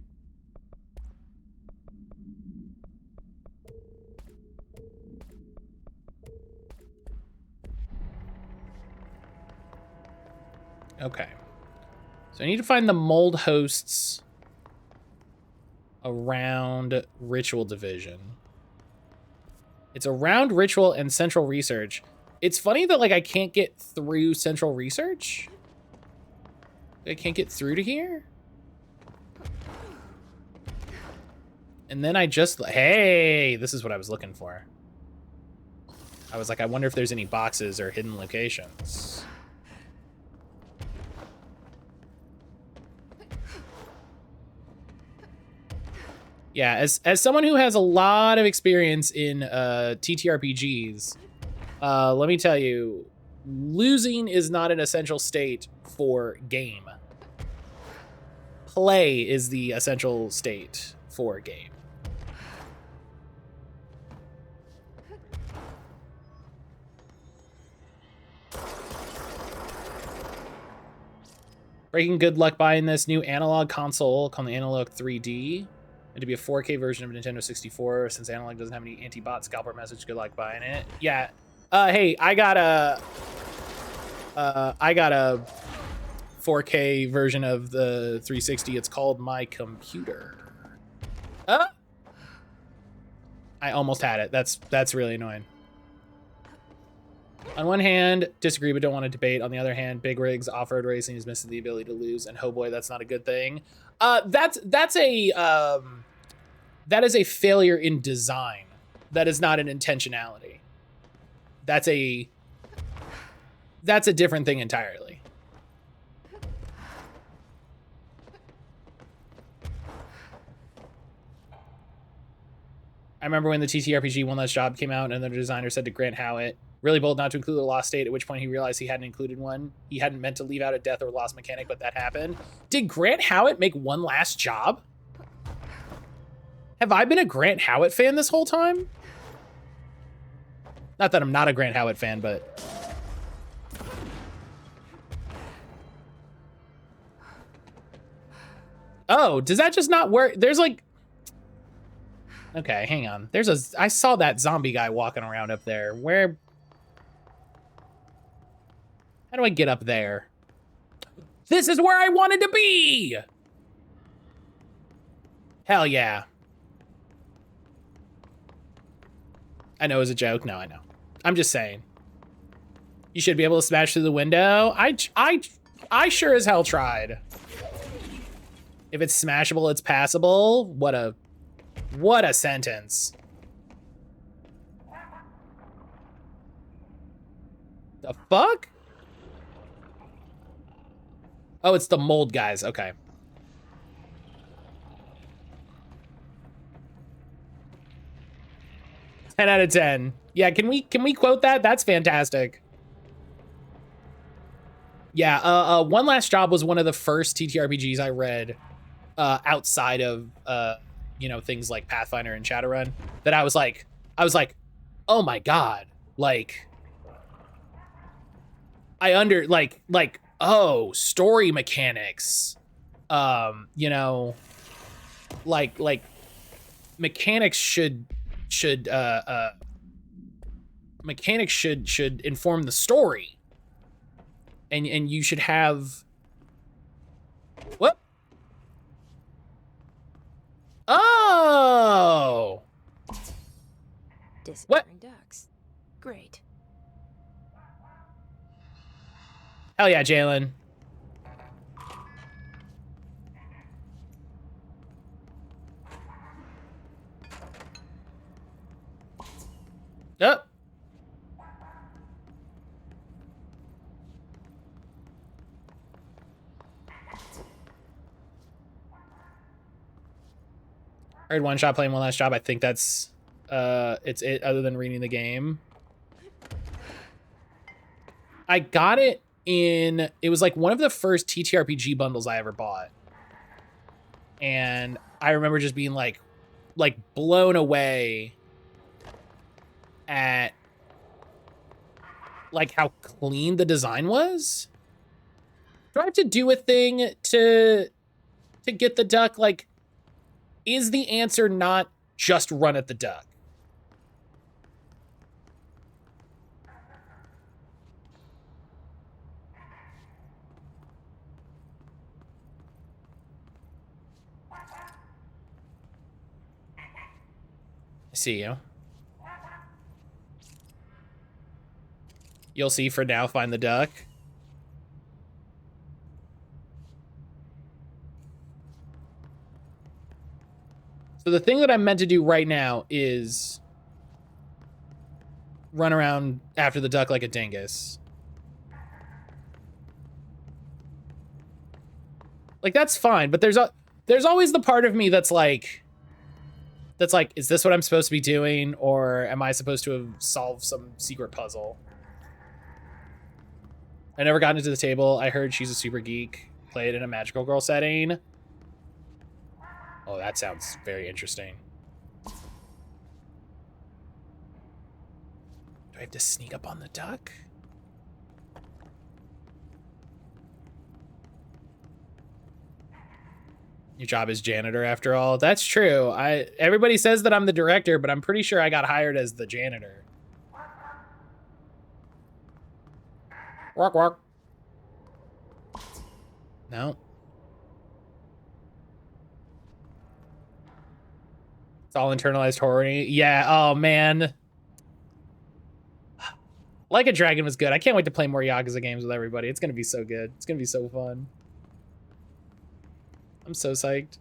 Okay. So I need to find the mold hosts around Ritual Division. It's around Ritual and Central Research. It's funny that, like, I can't get through Central Research. I can't get through to here. And then I just... Hey! This is what I was looking for. I was like, I wonder if there's any boxes or hidden locations. Yeah, as someone who has a lot of experience in TTRPGs, let me tell you, losing is not an essential state for game. Play is the essential state for game. Breaking good luck buying this new analog console called the Analog 3D. And to be a 4K version of Nintendo 64, since Analog doesn't have any anti-bot scalper message, good luck buying it. Yeah. Hey, I got a 4K version of the 360. It's called My Computer. I almost had it. That's really annoying. On one hand, disagree but don't want to debate. On the other hand, big rigs, off-road racing is missing the ability to lose, and oh boy, that's not a good thing. That is a failure in design. That is not an intentionality. That's a different thing entirely. I remember when the TTRPG One Last Job came out and the designer said to Grant Howitt, really bold not to include a lost state, at which point he realized he hadn't included one. He hadn't meant to leave out a death or lost mechanic, but that happened. Did Grant Howitt make One Last Job? Have I been a Grant Howitt fan this whole time? Not that I'm not a Grant Howitt fan, but... Oh, does that just not work? There's like... Okay, hang on. I saw that zombie guy walking around up there. Where... How do I get up there? This is where I wanted to be! Hell yeah. I know it was a joke. No, I know. I'm just saying. You should be able to smash through the window. I sure as hell tried. If it's smashable, it's passable. What a sentence. The fuck? Oh, it's the mold guys. Okay. Ten out of 10. Yeah, can we quote that? That's fantastic. Yeah, One Last Job was one of the first TTRPGs I read outside of you know, things like Pathfinder and Shadowrun that I was like, oh my god, like oh, story mechanics, you know, like mechanics should inform the story, and you should have what? Oh, Disappearing ducks. Great. hell yeah, Jalen. Yep. I heard One Shot playing One Last Job. I think that's it's it other than reading the game. I got it it was like one of the first TTRPG bundles I ever bought. And I remember just being like blown away at like how clean the design was. Do I have to do a thing to get the duck? Like, is the answer not just run at the duck? I see you. You'll see for now, find the duck. So the thing that I'm meant to do right now is run around after the duck like a dingus. Like, that's fine, but there's always the part of me that's like, is this what I'm supposed to be doing, or am I supposed to have solved some secret puzzle? I never got into the table. I heard she's a super geek. Played in a magical girl setting. Oh, that sounds very interesting. Do I have to sneak up on the duck? Your job is janitor after all. That's true. Everybody says that I'm the director, but I'm pretty sure I got hired as the janitor. Walk, walk. No. It's all internalized horror. Yeah, oh man. Like a Dragon was good. I can't wait to play more Yakuza games with everybody. It's gonna be so good. It's gonna be so fun. I'm so psyched.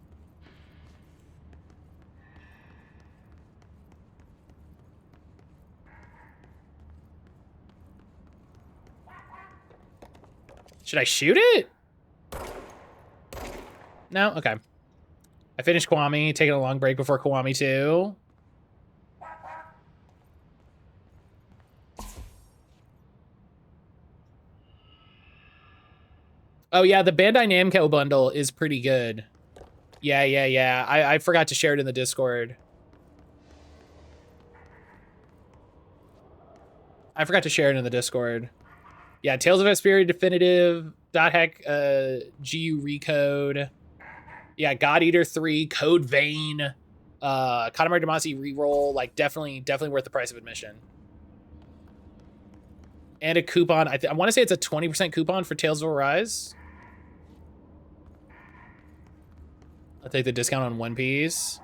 Should I shoot it? No? Okay. I finished Kiwami, taking a long break before Kiwami 2. Oh yeah, the Bandai Namco bundle is pretty good. Yeah. I forgot to share it in the Discord. Yeah, Tales of Vesperia Definitive, .hack, GU Recode. Yeah, God Eater 3, Code Vein, Katamari Damacy Reroll, like definitely worth the price of admission. And a coupon, I want to say it's a 20% coupon for Tales of Arise. I'll take the discount on One Piece.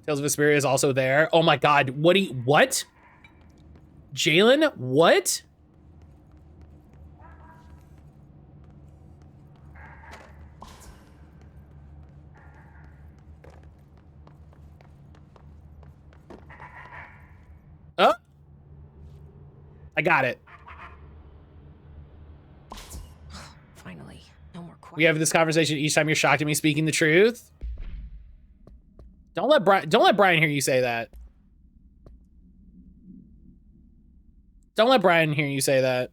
Tales of Vesperia is also there. Oh my god, what? Jalen, what? Oh, I got it. Finally, no more questions. We have this conversation each time you're shocked at me speaking the truth. Don't let Brian hear you say that. Don't let Brian hear you say that.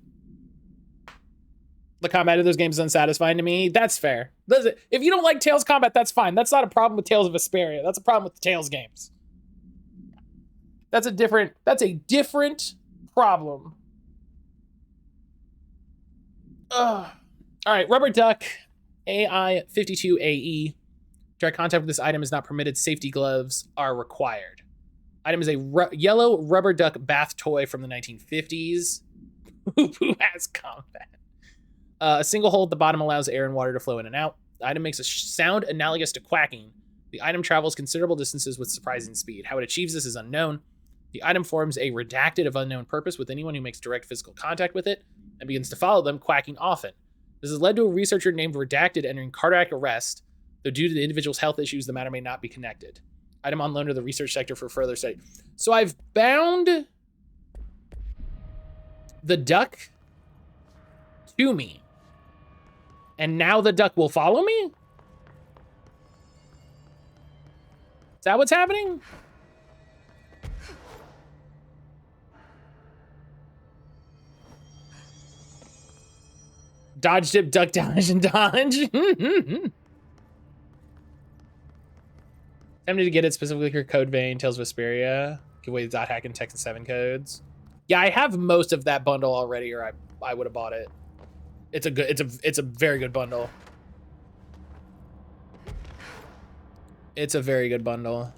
The combat of those games is unsatisfying to me. That's fair. If you don't like Tales combat, that's fine. That's not a problem with Tales of Vesperia. That's a problem with the Tales games. That's a different problem. Ugh. All right, Rubber Duck AI52AE. Direct contact with this item is not permitted. Safety gloves are required. Item is a yellow rubber duck bath toy from the 1950s. Who has combat? A single hole at the bottom allows air and water to flow in and out. The item makes a sound analogous to quacking. The item travels considerable distances with surprising speed. How it achieves this is unknown. The item forms a redacted of unknown purpose with anyone who makes direct physical contact with it and begins to follow them, quacking often. This has led to a researcher named Redacted entering cardiac arrest, though due to the individual's health issues, the matter may not be connected. Item on loan to the research sector for further study. So I've bound the duck to me, and now the duck will follow me? Is that what's happening? Dodge, dip, duck, dodge, and dodge. Tempted to get it specifically for Code Vein, Tales of Vesperia. Give away the dot hack and Texas 7 codes. Yeah, I have most of that bundle already, or I would have bought it. It's a very good bundle. It's a very good bundle.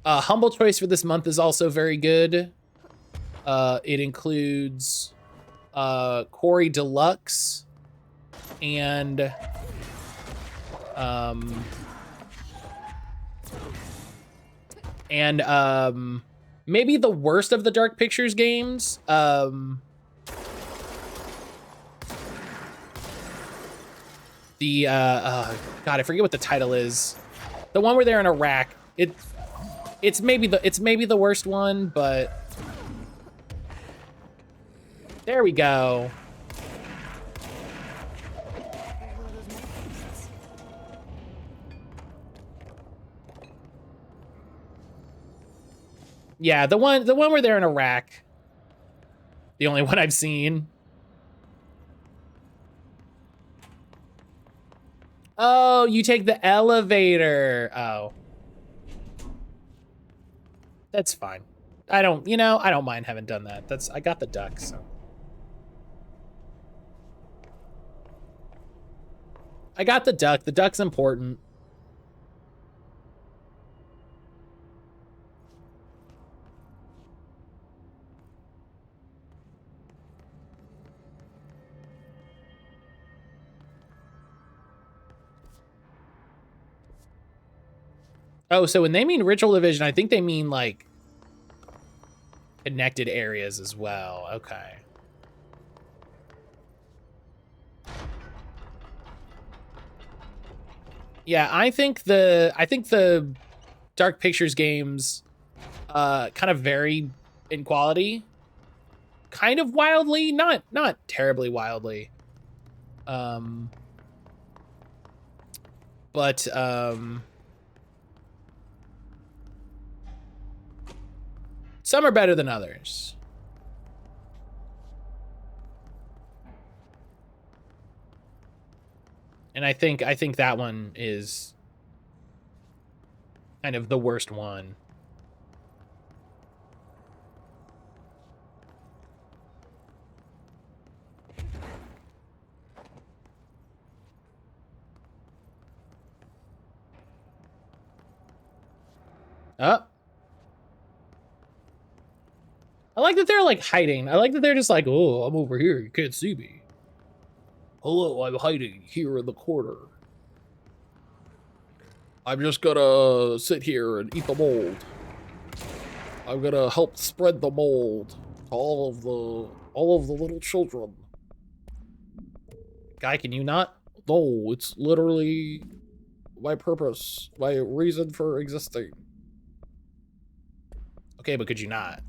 Humble choice for this month is also very good. It includes Quarry Deluxe and maybe the worst of the Dark Pictures games. God, I forget what the title is. The one where they're in Iraq. It's maybe the worst one, but there we go. Yeah, the one where they're in Iraq. The only one I've seen. Oh, you take the elevator. Oh. That's fine. I don't mind having done that. I got the duck, so. I got the duck. The duck's important. Oh, so when they mean ritual division, I think they mean like connected areas as well. Okay. Yeah, I think the Dark Pictures games kind of vary in quality. Kind of wildly, not terribly wildly. But some are better than others. And I think that one is kind of the worst one. Oh. I like that they're like hiding. I like that they're just like, oh, I'm over here. You can't see me. Hello, I'm hiding here in the corner. I'm just gonna sit here and eat the mold. I'm gonna help spread the mold to all of the little children. Guy, can you not? No, it's literally my purpose, my reason for existing. Okay, but could you not?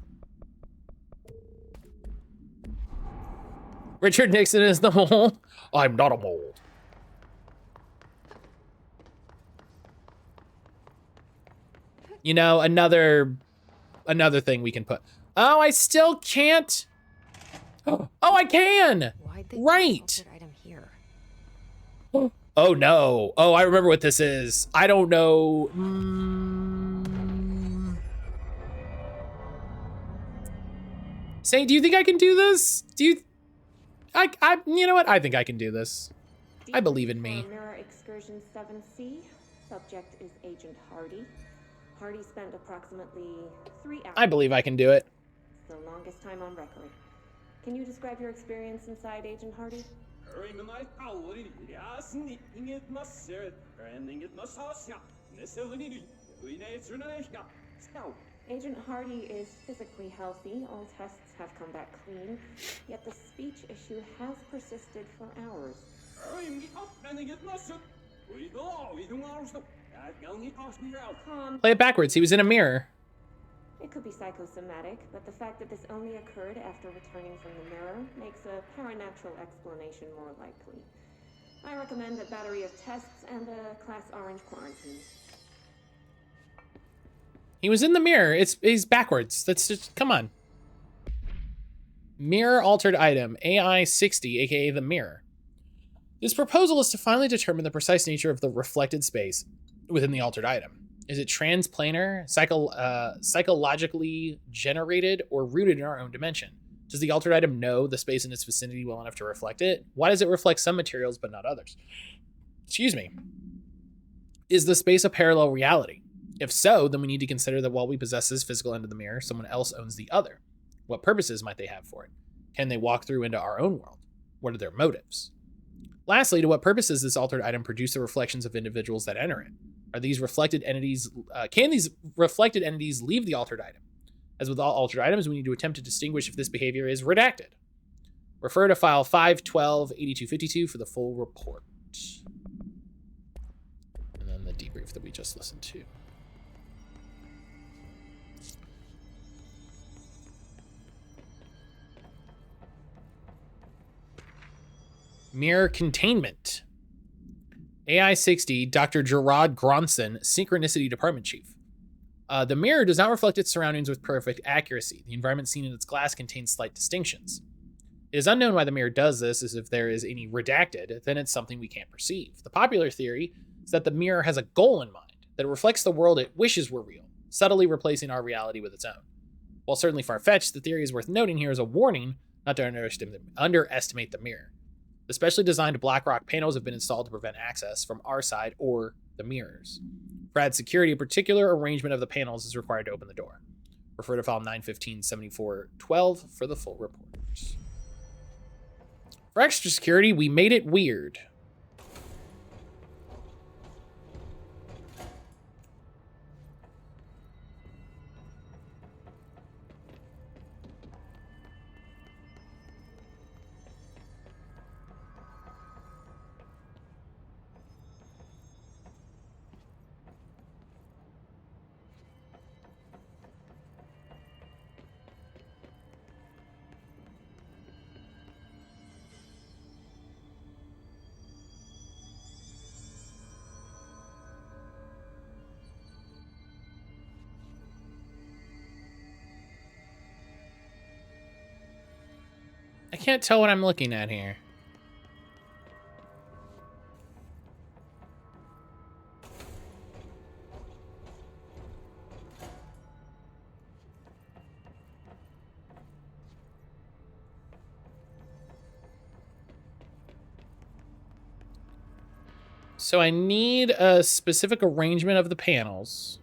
Richard Nixon is the mole. I'm not a mole. You know, another thing we can put. Oh, I still can't. Oh, I can. Why'd they Right. put item here? Oh no. Oh, I remember what this is. I don't know. Say, do you think I can do this? Do you? You know what? I think I can do this. I believe in me. Mirror Excursion 7C. Subject is Agent Hardy. Hardy spent approximately 3 hours. I believe I can do it. The longest time on record. Can you describe your experience inside Agent Hardy? So, Agent Hardy is physically healthy. All tests have come back clean. Yet the speech issue has persisted for hours. Play it backwards. He was in a mirror. It could be psychosomatic, but the fact that this only occurred after returning from the mirror makes a paranatural explanation more likely. I recommend a battery of tests and a Class Orange quarantine. He was in the mirror. He's backwards. That's just, come on. Mirror altered item, AI 60, aka the mirror. This proposal is to finally determine the precise nature of the reflected space within the altered item. Is it transplanar, psychologically generated, or rooted in our own dimension? Does the altered item know the space in its vicinity well enough to reflect it? Why does it reflect some materials but not others? Excuse me. Is the space a parallel reality? If so, then we need to consider that while we possess this physical end of the mirror, someone else owns the other. What purposes might they have for it? Can they walk through into our own world? What are their motives? Lastly, to what purpose does this altered item produce the reflections of individuals that enter it? Are these reflected entities, can these reflected entities leave the altered item? As with all altered items, we need to attempt to distinguish if this behavior is redacted. Refer to file 512-8252 for the full report. And then the debrief that we just listened to. Mirror containment. AI 60, Dr. Gerard Gronson, Synchronicity Department Chief. The mirror does not reflect its surroundings with perfect accuracy. The environment seen in its glass contains slight distinctions. It is unknown why the mirror does this, as if there is any redacted, then it's something we can't perceive. The popular theory is that the mirror has a goal in mind, that it reflects the world it wishes were real, subtly replacing our reality with its own. While certainly far-fetched, the theory is worth noting here as a warning not to underestimate the mirror. The specially designed BlackRock panels have been installed to prevent access from our side or the mirrors. For added security, a particular arrangement of the panels is required to open the door. Refer to file 915-7412 for the full report. For extra security, we made it weird. I can't tell what I'm looking at here. So I need a specific arrangement of the panels.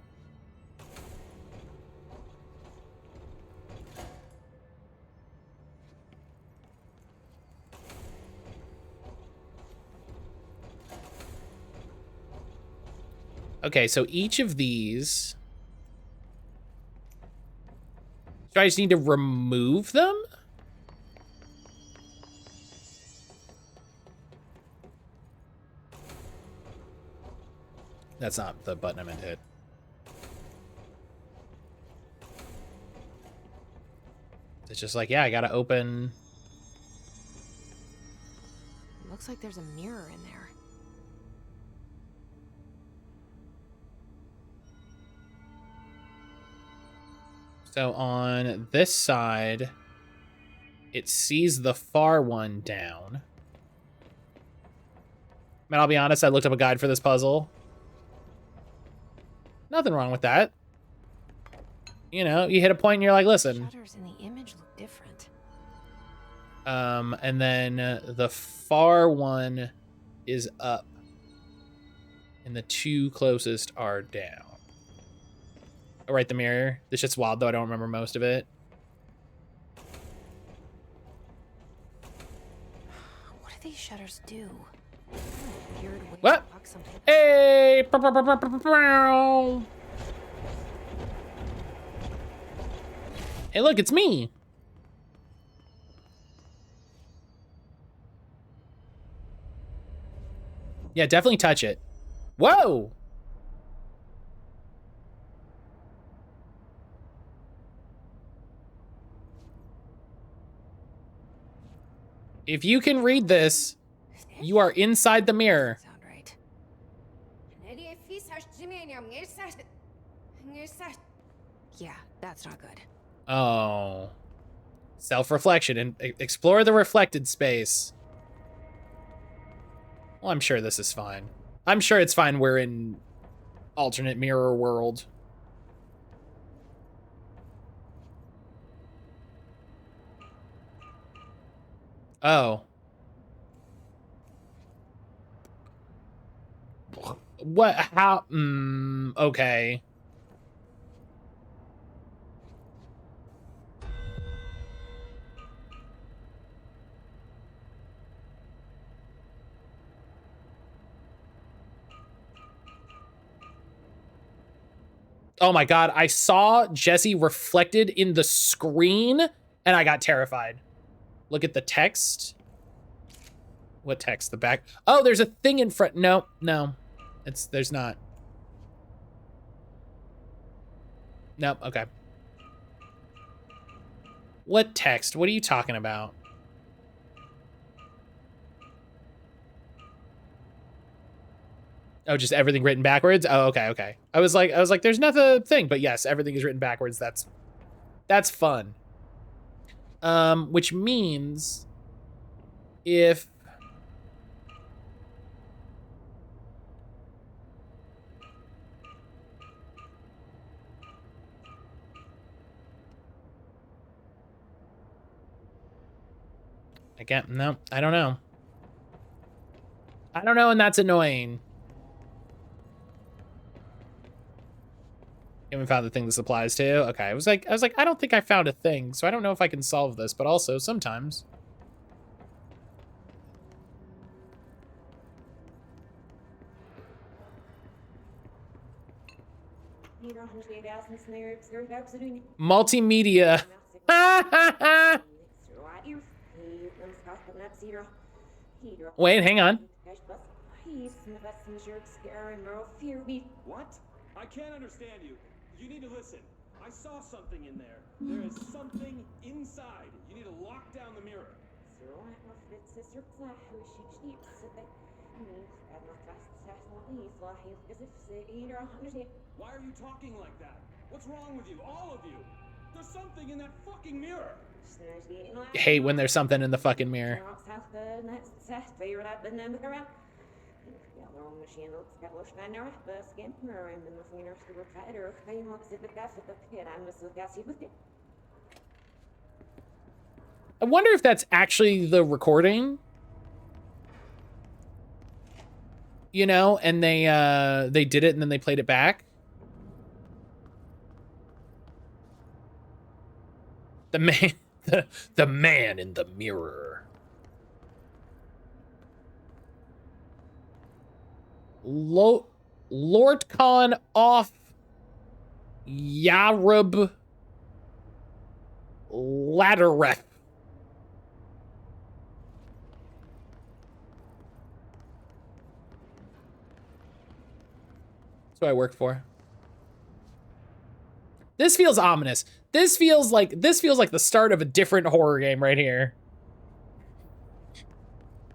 Okay, so each of these... Do I just need to remove them? That's not the button I meant to hit. It's just like, yeah, I gotta open... Looks like there's a mirror in there. So on this side, it sees the far one down. Man, I'll be honest, I looked up a guide for this puzzle. Nothing wrong with that. You know, you hit a point and you're like, listen. Shutters in the image look different. And then the far one is up. And the two closest are down. Oh, right, the mirror. This shit's wild, though. I don't remember most of it. What do these shutters do? Weird way What? to lock something. Hey! Hey, look, it's me. Yeah, definitely touch it. Whoa! If you can read this, you are inside the mirror. Sound right. Yeah, that's not good. Oh. Self-reflection and explore the reflected space. Well, I'm sure this is fine. I'm sure it's fine. We're in alternate mirror world. Oh. What? How? Okay. Oh my God, I saw Jesse reflected in the screen and I got terrified. Look at the text. What text? The back? Oh, there's a thing in front. No, no. There's not. Nope, okay. What text? What are you talking about? Oh, just everything written backwards? Oh, okay, okay. I was like, there's nothing thing, but yes, everything is written backwards. That's fun. Which means if no, I don't know. I don't know, and that's annoying. Haven't found the thing this applies to. Okay, I was like, I don't think I found a thing, so I don't know if I can solve this, but also sometimes. Multimedia. Wait, hang on. What? I can't understand you. You need to listen. I saw something in there. There is something inside. You need to lock down the mirror. Why are you talking like that? What's wrong with you? All of you. There's something in that fucking mirror. I hate when there's something in the fucking mirror. I wonder if that's actually the recording. You know, and they did it and then they played it back. The man in the mirror. Lortcon off Yarub Laddereth. That's what I work for. This feels ominous. This feels like the start of a different horror game right here.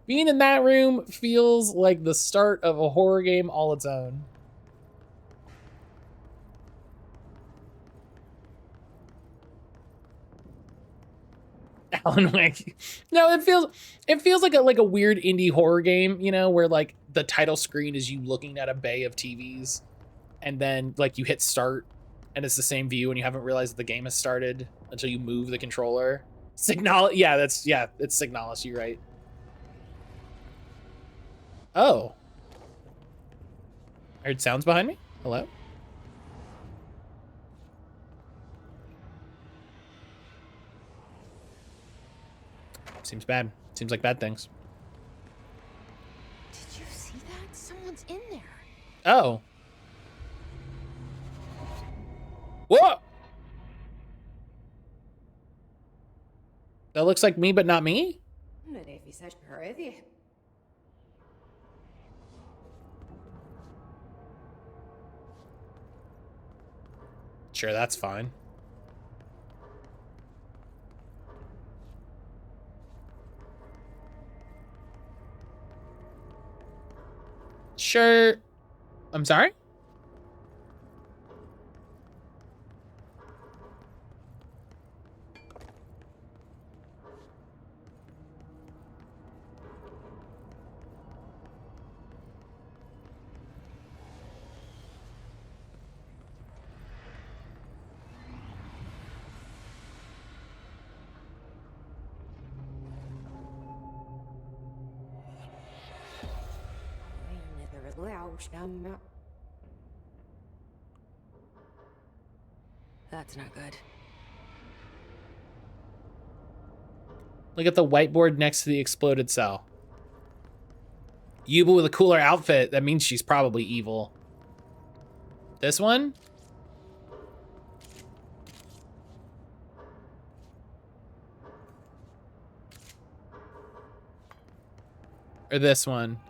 Being in that room feels like the start of a horror game all its own. Alan Wake. No, it feels like a weird indie horror game, you know, where like the title screen is you looking at a bay of TVs, and then like you hit start, and it's the same view, and you haven't realized that the game has started until you move the controller. Signalis, it's Signalis. You're right. Oh, I heard sounds behind me. Hello. Seems bad. Seems like bad things. Did you see that? Someone's in there. Oh. Whoa! That looks like me, but not me? Sure, that's fine. Sure. I'm sorry? That's not good. Look at the whiteboard next to the exploded cell. Yuba with a cooler outfit. That means she's probably evil. This one? Or this one?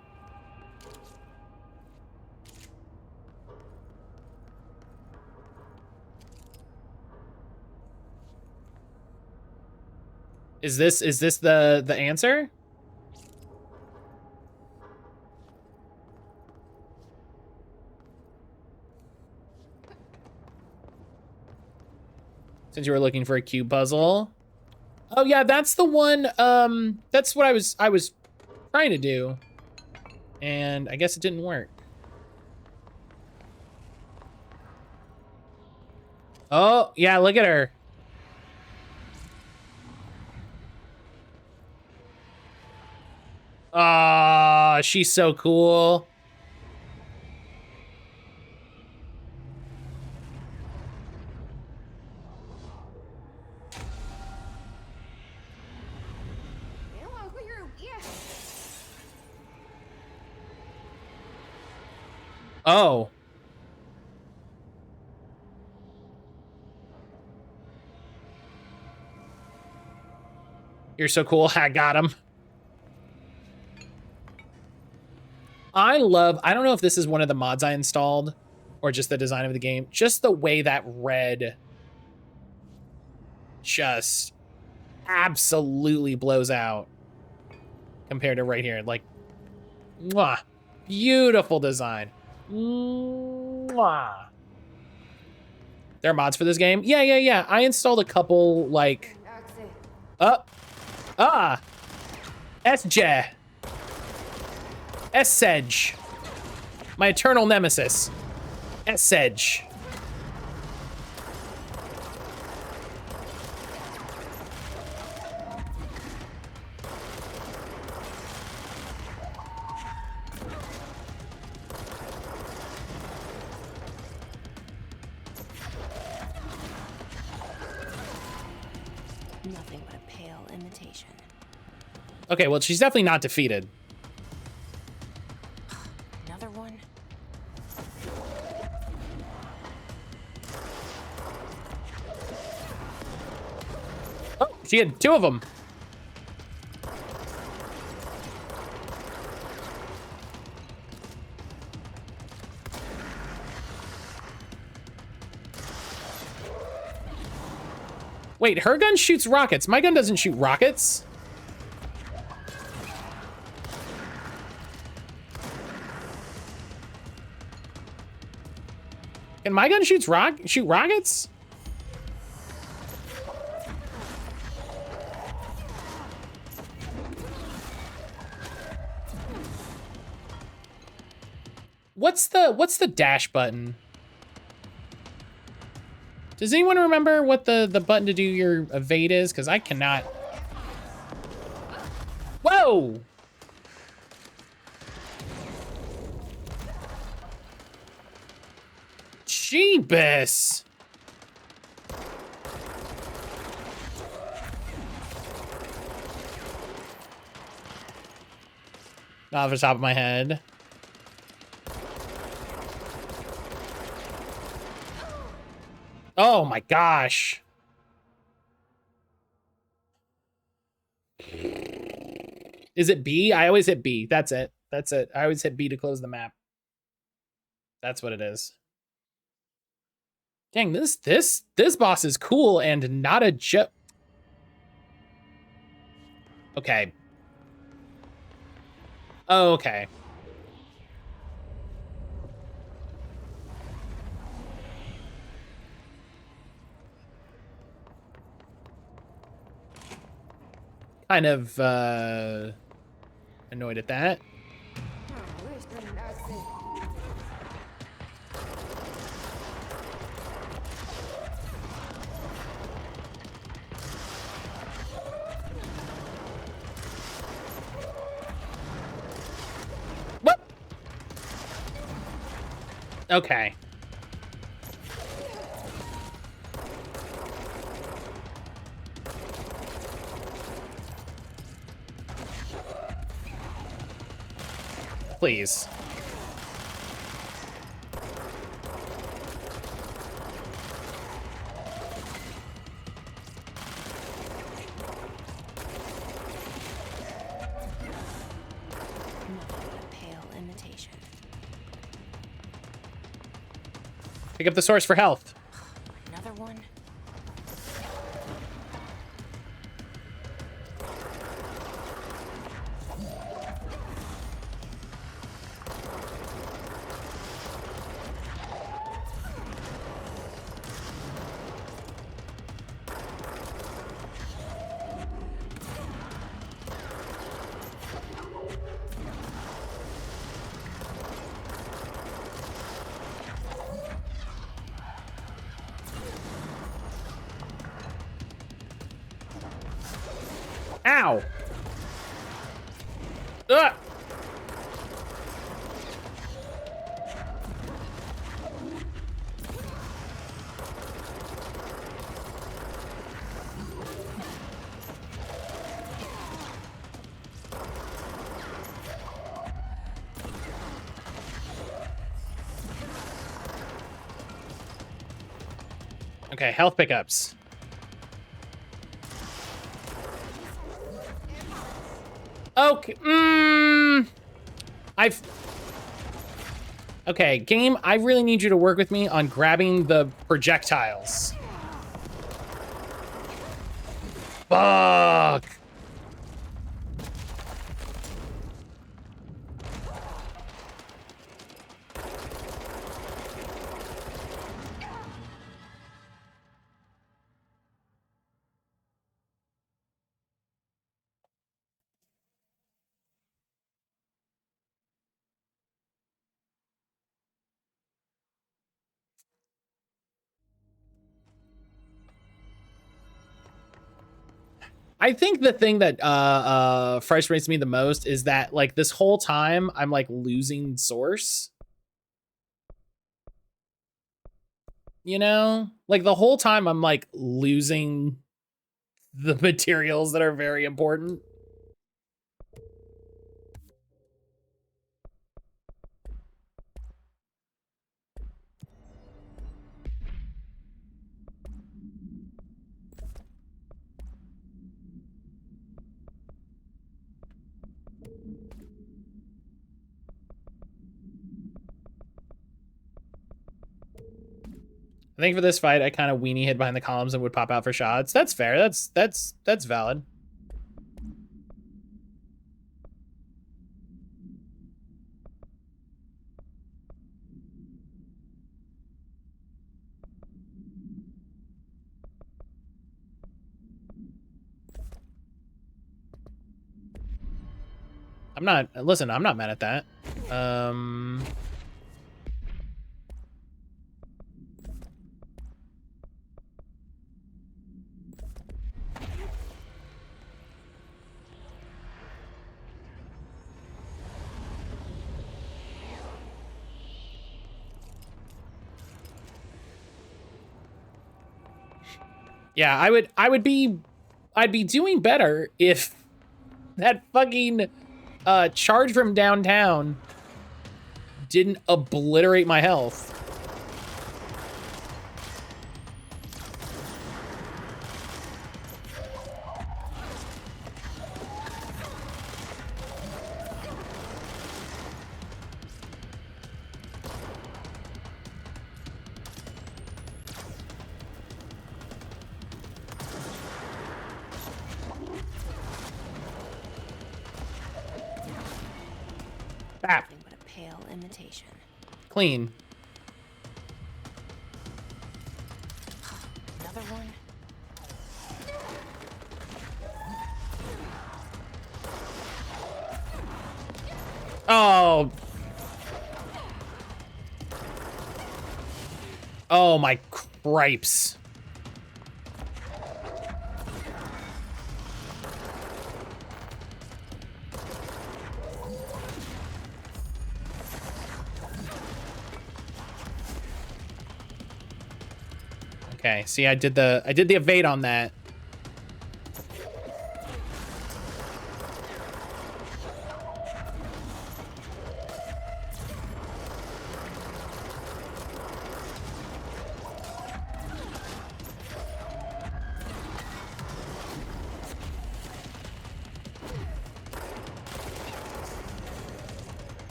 Is this the answer? Since you were looking for a cube puzzle. Oh yeah, that's the one. That's what I was trying to do, and I guess it didn't work. Oh yeah, look at her. Ah, she's so cool. Oh. You're so cool. I got him. I don't know if this is one of the mods I installed or just the design of the game. Just the way that red just absolutely blows out compared to right here. Like, mwah, beautiful design. Mwah. There are mods for this game? Yeah. I installed a couple, like, SJ. S-Sedge. My eternal nemesis. S-Sedge. Nothing but a pale imitation. Okay, well, she's definitely not defeated. Another one? She had 2 of them. Wait, her gun shoots rockets. My gun doesn't shoot rockets. Can my gun shoot rockets? What's the dash button? Does anyone remember what the button to do your evade is? Because I cannot. Whoa! Jeebus! Not off the top of my head. Oh my gosh. Is it B? I always hit B. That's it. That's it. I always hit B to close the map. That's what it is. Dang, this boss is cool and not a joke. Okay. Oh, okay. Kind of annoyed at that. What? Okay. Please. Pale imitation. Pick up the source for health. Another one. Ow! Ugh! Okay, health pickups. Okay, Okay, game, I really need you to work with me on grabbing the projectiles. Fuck! I think the thing that frustrates me the most is that like this whole time I'm like losing source. You know? Like the whole time I'm like losing the materials that are very important. I think for this fight, I kind of weenie hid behind the columns and would pop out for shots. That's fair. That's valid. Listen, I'm not mad at that. Yeah, I'd be doing better if that fucking charge from downtown didn't obliterate my health. Bap. Nothing but a pale imitation. Clean. Another one? Oh. Oh my cripes. Okay, see, I did the evade on that.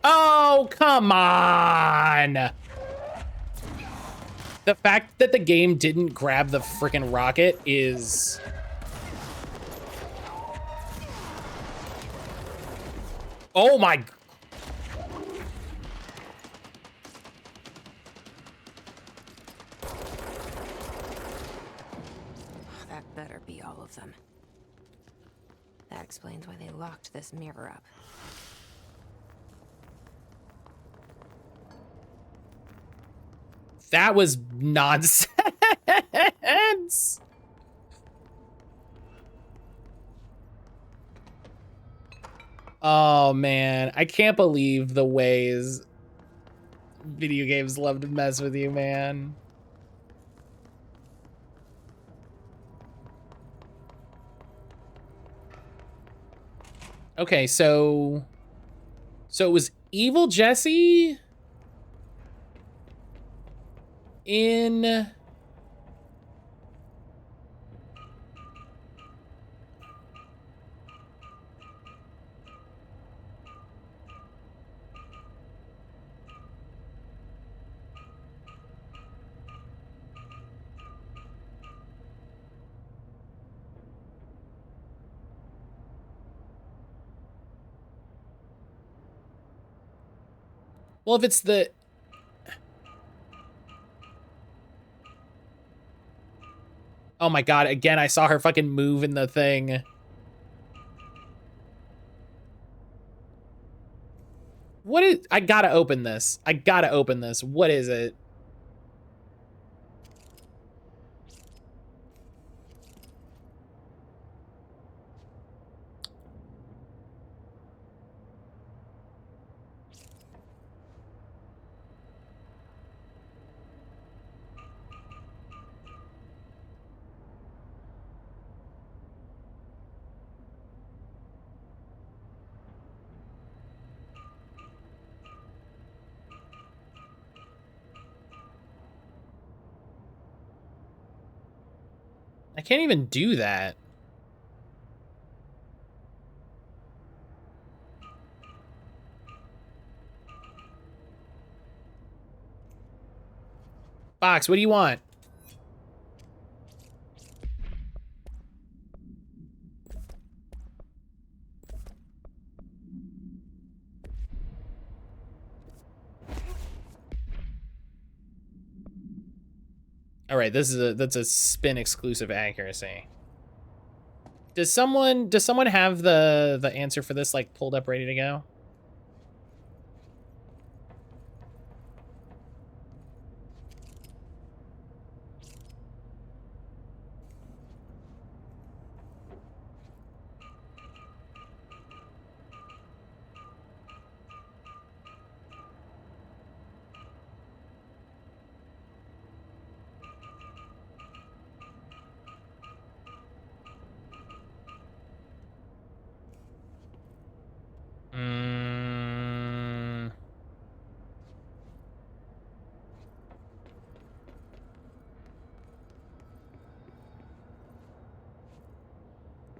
Oh, come on. The fact that the game didn't grab the freaking rocket is... Oh my... That better be all of them. That explains why they locked this mirror up. That was nonsense. Oh man, I can't believe the ways video games love to mess with you, man. Okay, so it was Evil Jesse in... Well, if it's the... Oh my god, again, I saw her fucking move in the thing. What? What is... I gotta open this. I gotta open this. What is it? I can't even do that. Box, what do you want? All right, that's a spin exclusive accuracy. Does someone have the answer for this like pulled up ready to go?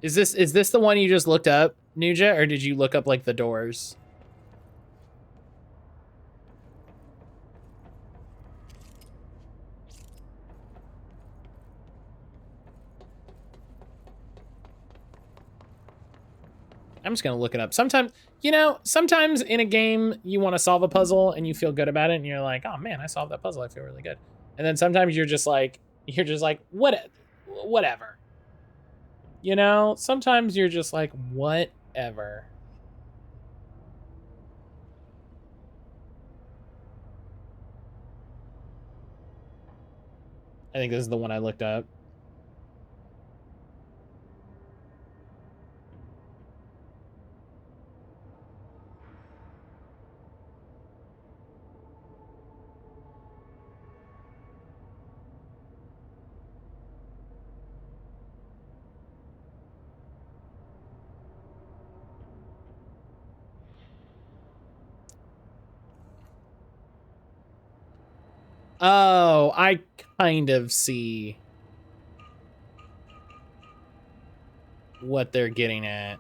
Is this the one you just looked up, Nuja, or did you look up like the doors? I'm just gonna look it up. Sometimes, you know, sometimes in a game you want to solve a puzzle and you feel good about it and you're like, oh man, I solved that puzzle, I feel really good. And then sometimes you're just like whatever. You know, sometimes you're just like, whatever. I think this is the one I looked up. Oh, I kind of see what they're getting at.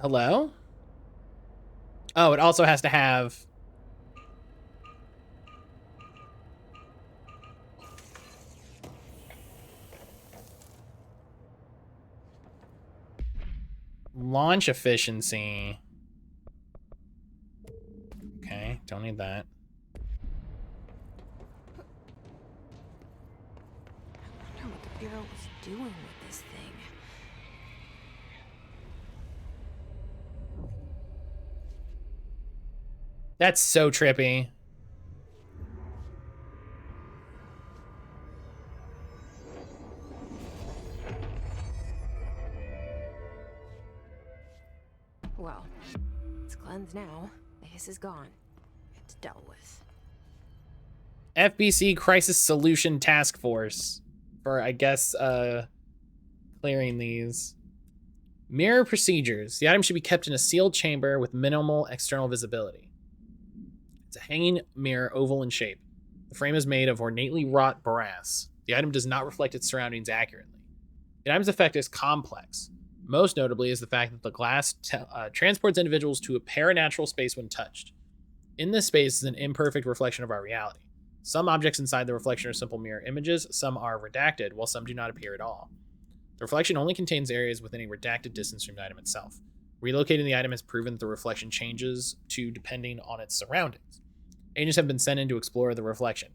Hello? Oh, it also has to have... launch efficiency. Okay, don't need that. I wonder what the Bureau was doing with this thing. That's so trippy. Well, it's cleansed now. The hiss is gone. It's dealt with. FBC Crisis Solution Task Force for, I guess, clearing these. Mirror procedures. The item should be kept in a sealed chamber with minimal external visibility. It's a hanging mirror, oval in shape. The frame is made of ornately wrought brass. The item does not reflect its surroundings accurately. The item's effect is complex. Most notably is the fact that the glass transports individuals to a paranatural space when touched. In this space is an imperfect reflection of our reality. Some objects inside the reflection are simple mirror images, some are redacted, while some do not appear at all. The reflection only contains areas within a redacted distance from the item itself. Relocating the item has proven that the reflection changes to depending on its surroundings. Agents have been sent in to explore the reflection.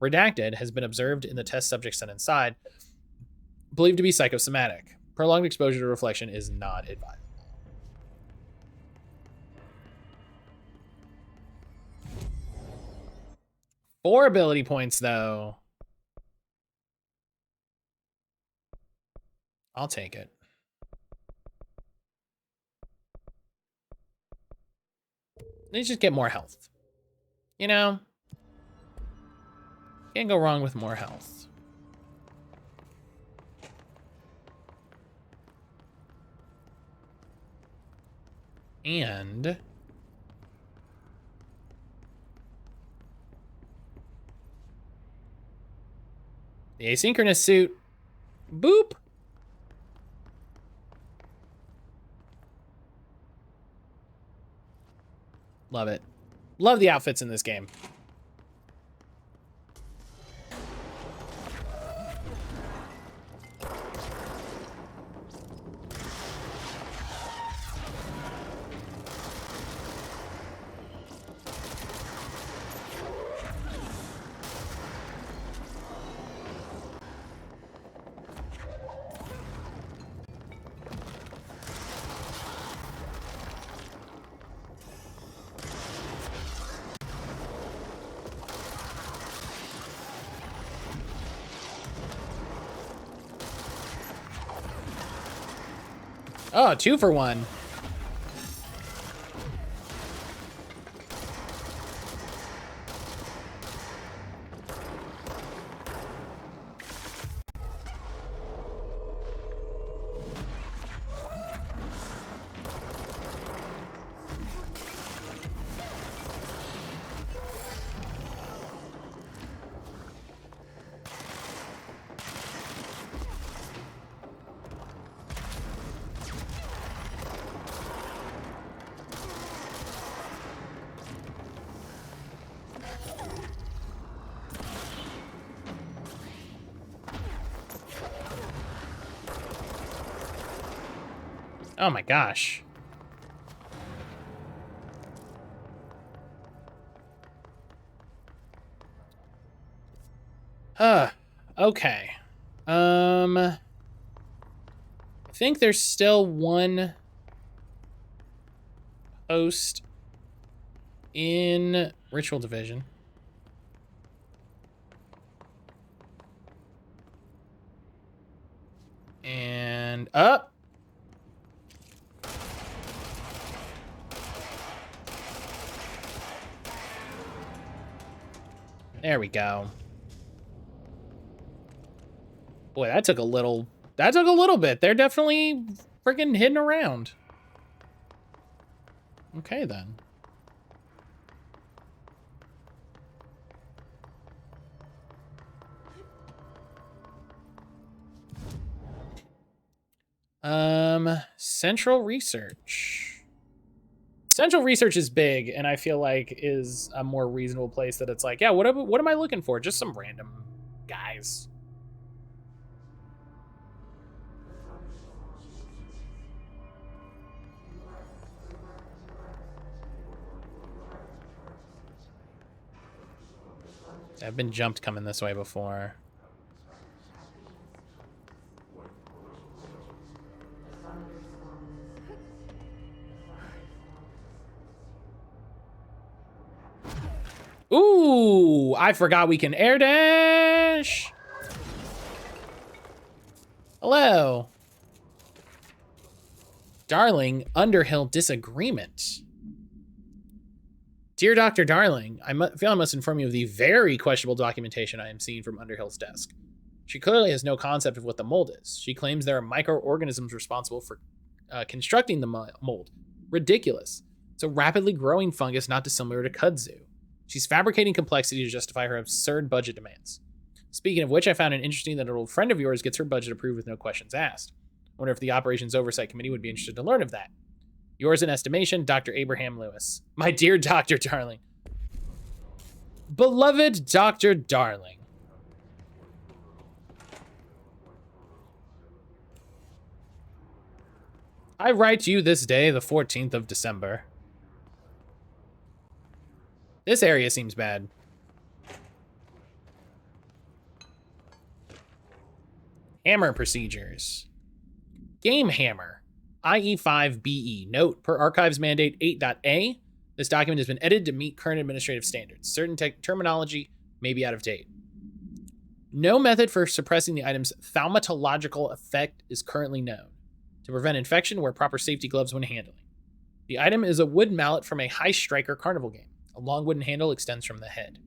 Redacted has been observed in the test subjects sent inside, believed to be psychosomatic. Prolonged exposure to reflection is not advisable. Four ability points, though. I'll take it. Let's just get more health. You know? Can't go wrong with more health. And... the asynchronous suit. Boop! Love it. Love the outfits in this game. Oh, 2 for 1. Oh my gosh. Okay. I think there's still one host in Ritual Division. And up. There we go. Boy, that took a little bit. They're definitely freaking hidden around. Okay, then. Central Research. Central Research is big, and I feel like is a more reasonable place that it's like, yeah, what am I looking for? Just some random guys. I've been jumped coming this way before. Ooh, I forgot we can air dash. Hello. Darling, Underhill disagreement. Dear Dr. Darling, I feel I must inform you of the very questionable documentation I am seeing from Underhill's desk. She clearly has no concept of what the mold is. She claims there are microorganisms responsible for constructing the mold. Ridiculous. It's a rapidly growing fungus not dissimilar to kudzu. She's fabricating complexity to justify her absurd budget demands. Speaking of which, I found it interesting that an old friend of yours gets her budget approved with no questions asked. I wonder if the Operations Oversight Committee would be interested to learn of that. Yours in estimation, Dr. Abraham Lewis. My dear Dr. Darling. Beloved Dr. Darling. I write you this day, the 14th of December. This area seems bad. Hammer procedures. Game Hammer, IE5BE. Note, per Archives Mandate 8.a, this document has been edited to meet current administrative standards. Certain terminology may be out of date. No method for suppressing the item's thaumatological effect is currently known. To prevent infection, wear proper safety gloves when handling. The item is a wood mallet from a High Striker carnival game. A long wooden handle extends from the head.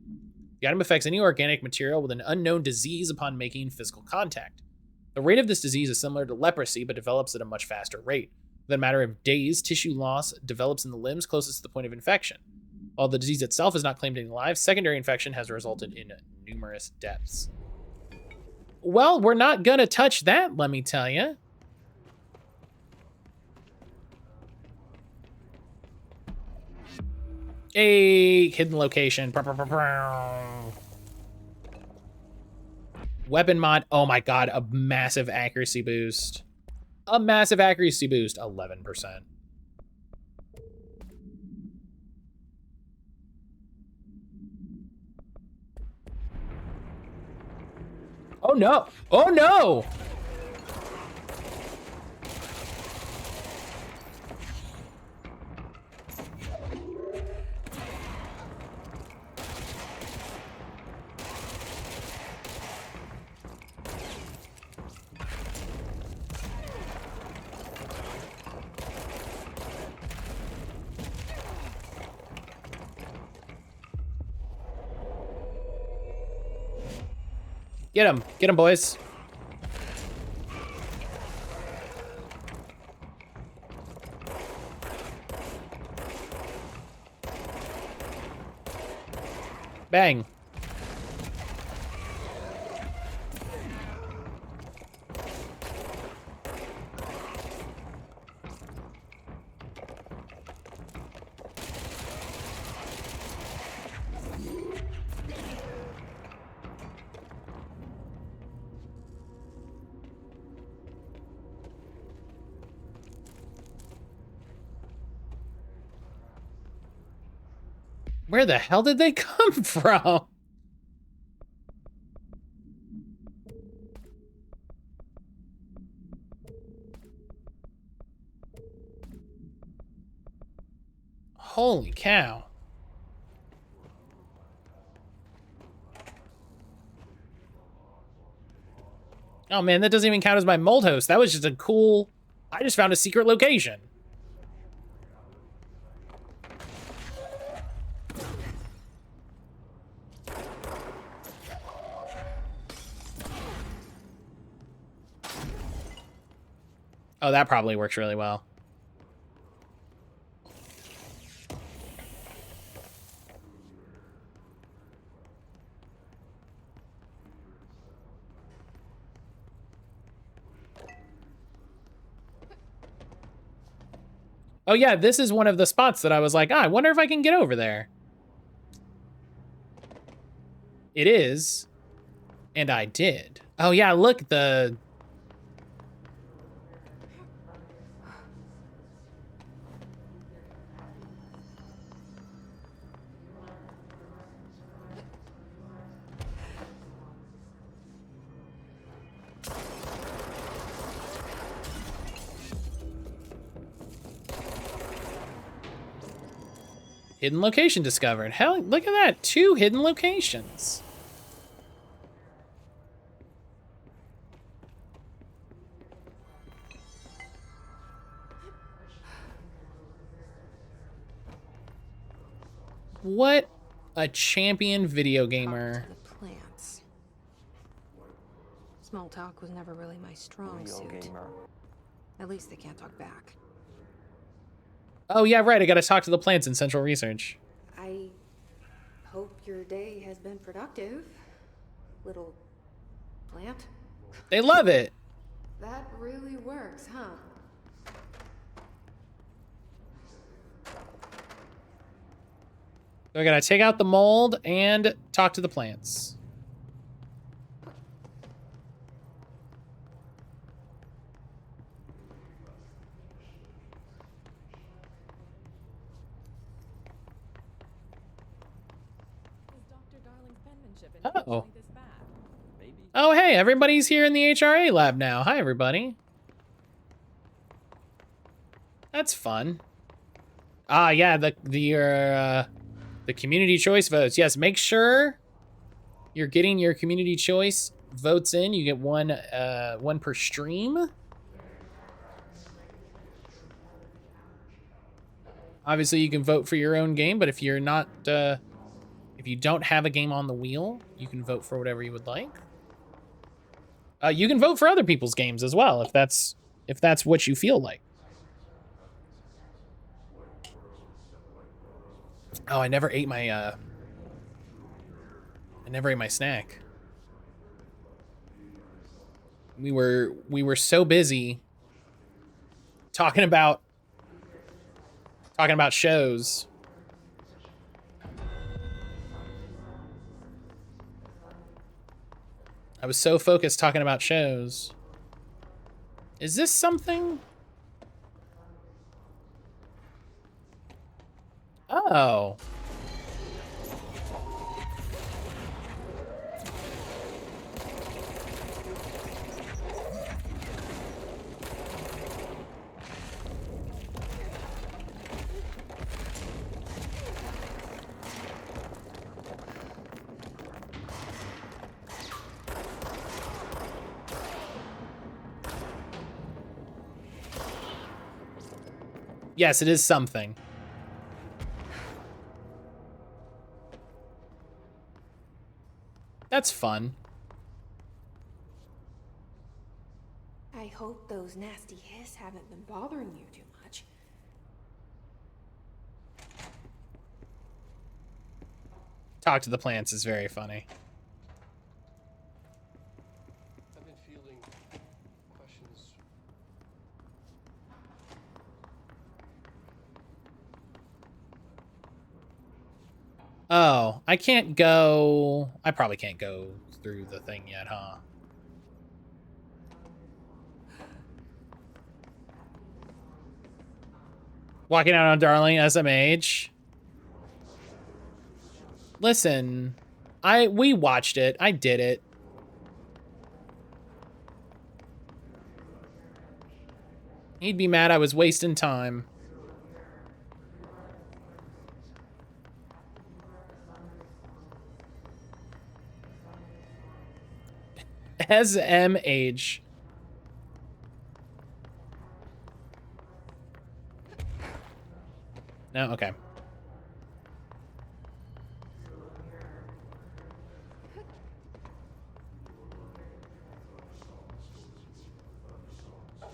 The item affects any organic material with an unknown disease upon making physical contact. The rate of this disease is similar to leprosy, but develops at a much faster rate. Within a matter of days, tissue loss develops in the limbs closest to the point of infection. While the disease itself has not claimed any lives, secondary infection has resulted in numerous deaths. Well, we're not gonna touch that, let me tell you. A hidden location. Weapon mod. Oh my god, a massive accuracy boost. A massive accuracy boost. 11%. Oh no! Oh no! Get him, boys. Bang. Where the hell did they come from? Holy cow. Oh man, that doesn't even count as my mold host. That was just a cool... I just found a secret location. Oh, that probably works really well. Oh yeah, this is one of the spots that I was like, I wonder if I can get over there. It is. And I did. Oh yeah, look, the... Hidden location discovered. Hell, look at that. 2 hidden locations. What a champion video gamer. The plants. Small talk was never really my strong suit. At least they can't talk back. Oh yeah, right. I gotta talk to the plants in Central Research. I hope your day has been productive, little plant. They love it. That really works, huh? So I gotta take out the mold and talk to the plants. Oh. Oh, hey, everybody's here in the HRA lab now. Hi, everybody. That's fun. Ah, yeah, the community choice votes. Yes, make sure you're getting your community choice votes in. You get one per stream. Obviously, you can vote for your own game, but if you're not, if you don't have a game on the wheel, you can vote for whatever you would like. You can vote for other people's games as well, if that's what you feel like. Oh, I never ate my snack. We were so busy talking about shows. I was so focused talking about shows. Is this something? Oh. Yes, it is something. That's fun. I hope those nasty hiss haven't been bothering you too much. Talk to the plants is very funny. I've been fielding questions. Oh, I can't go. I probably can't go through the thing yet, huh? Walking out on Darling SMH. Listen, we watched it. I did it. He'd be mad I was wasting time. SMH. No, okay.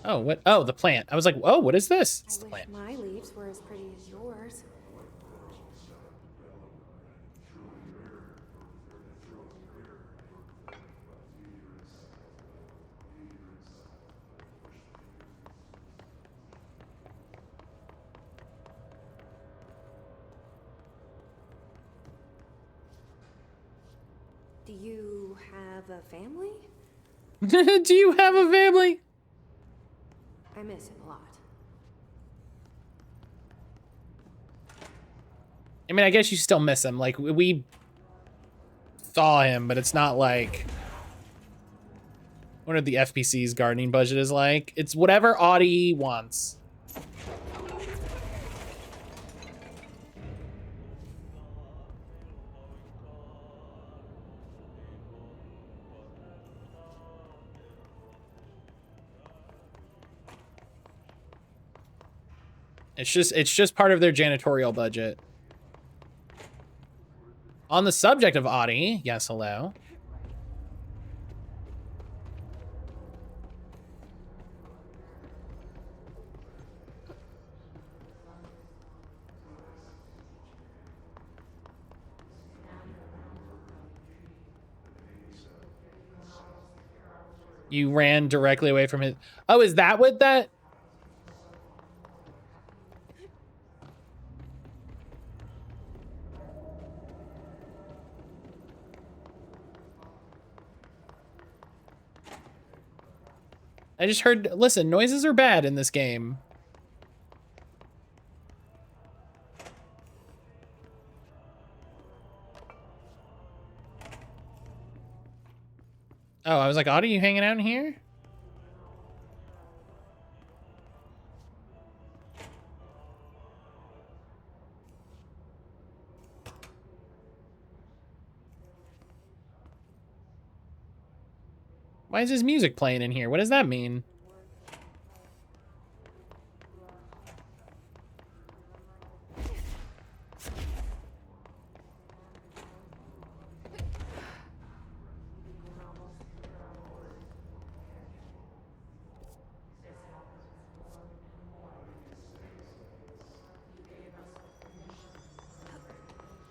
Oh, what? Oh, the plant. I was like, oh, what is this? It's the plant. My leaves were as pretty as yours. Do you have a family? Do you have a family? I miss him a lot. I mean, I guess you still miss him. Like, we thaw him, but it's not like... I wonder what the FPC's gardening budget is like. It's whatever Audie wants. It's just part of their janitorial budget. On the subject of Audie, yes, hello. You ran directly away from his... Oh, is that what that... I just heard, listen, noises are bad in this game. Oh, I was like, Audie, you hanging out in here? Why is his music playing in here? What does that mean?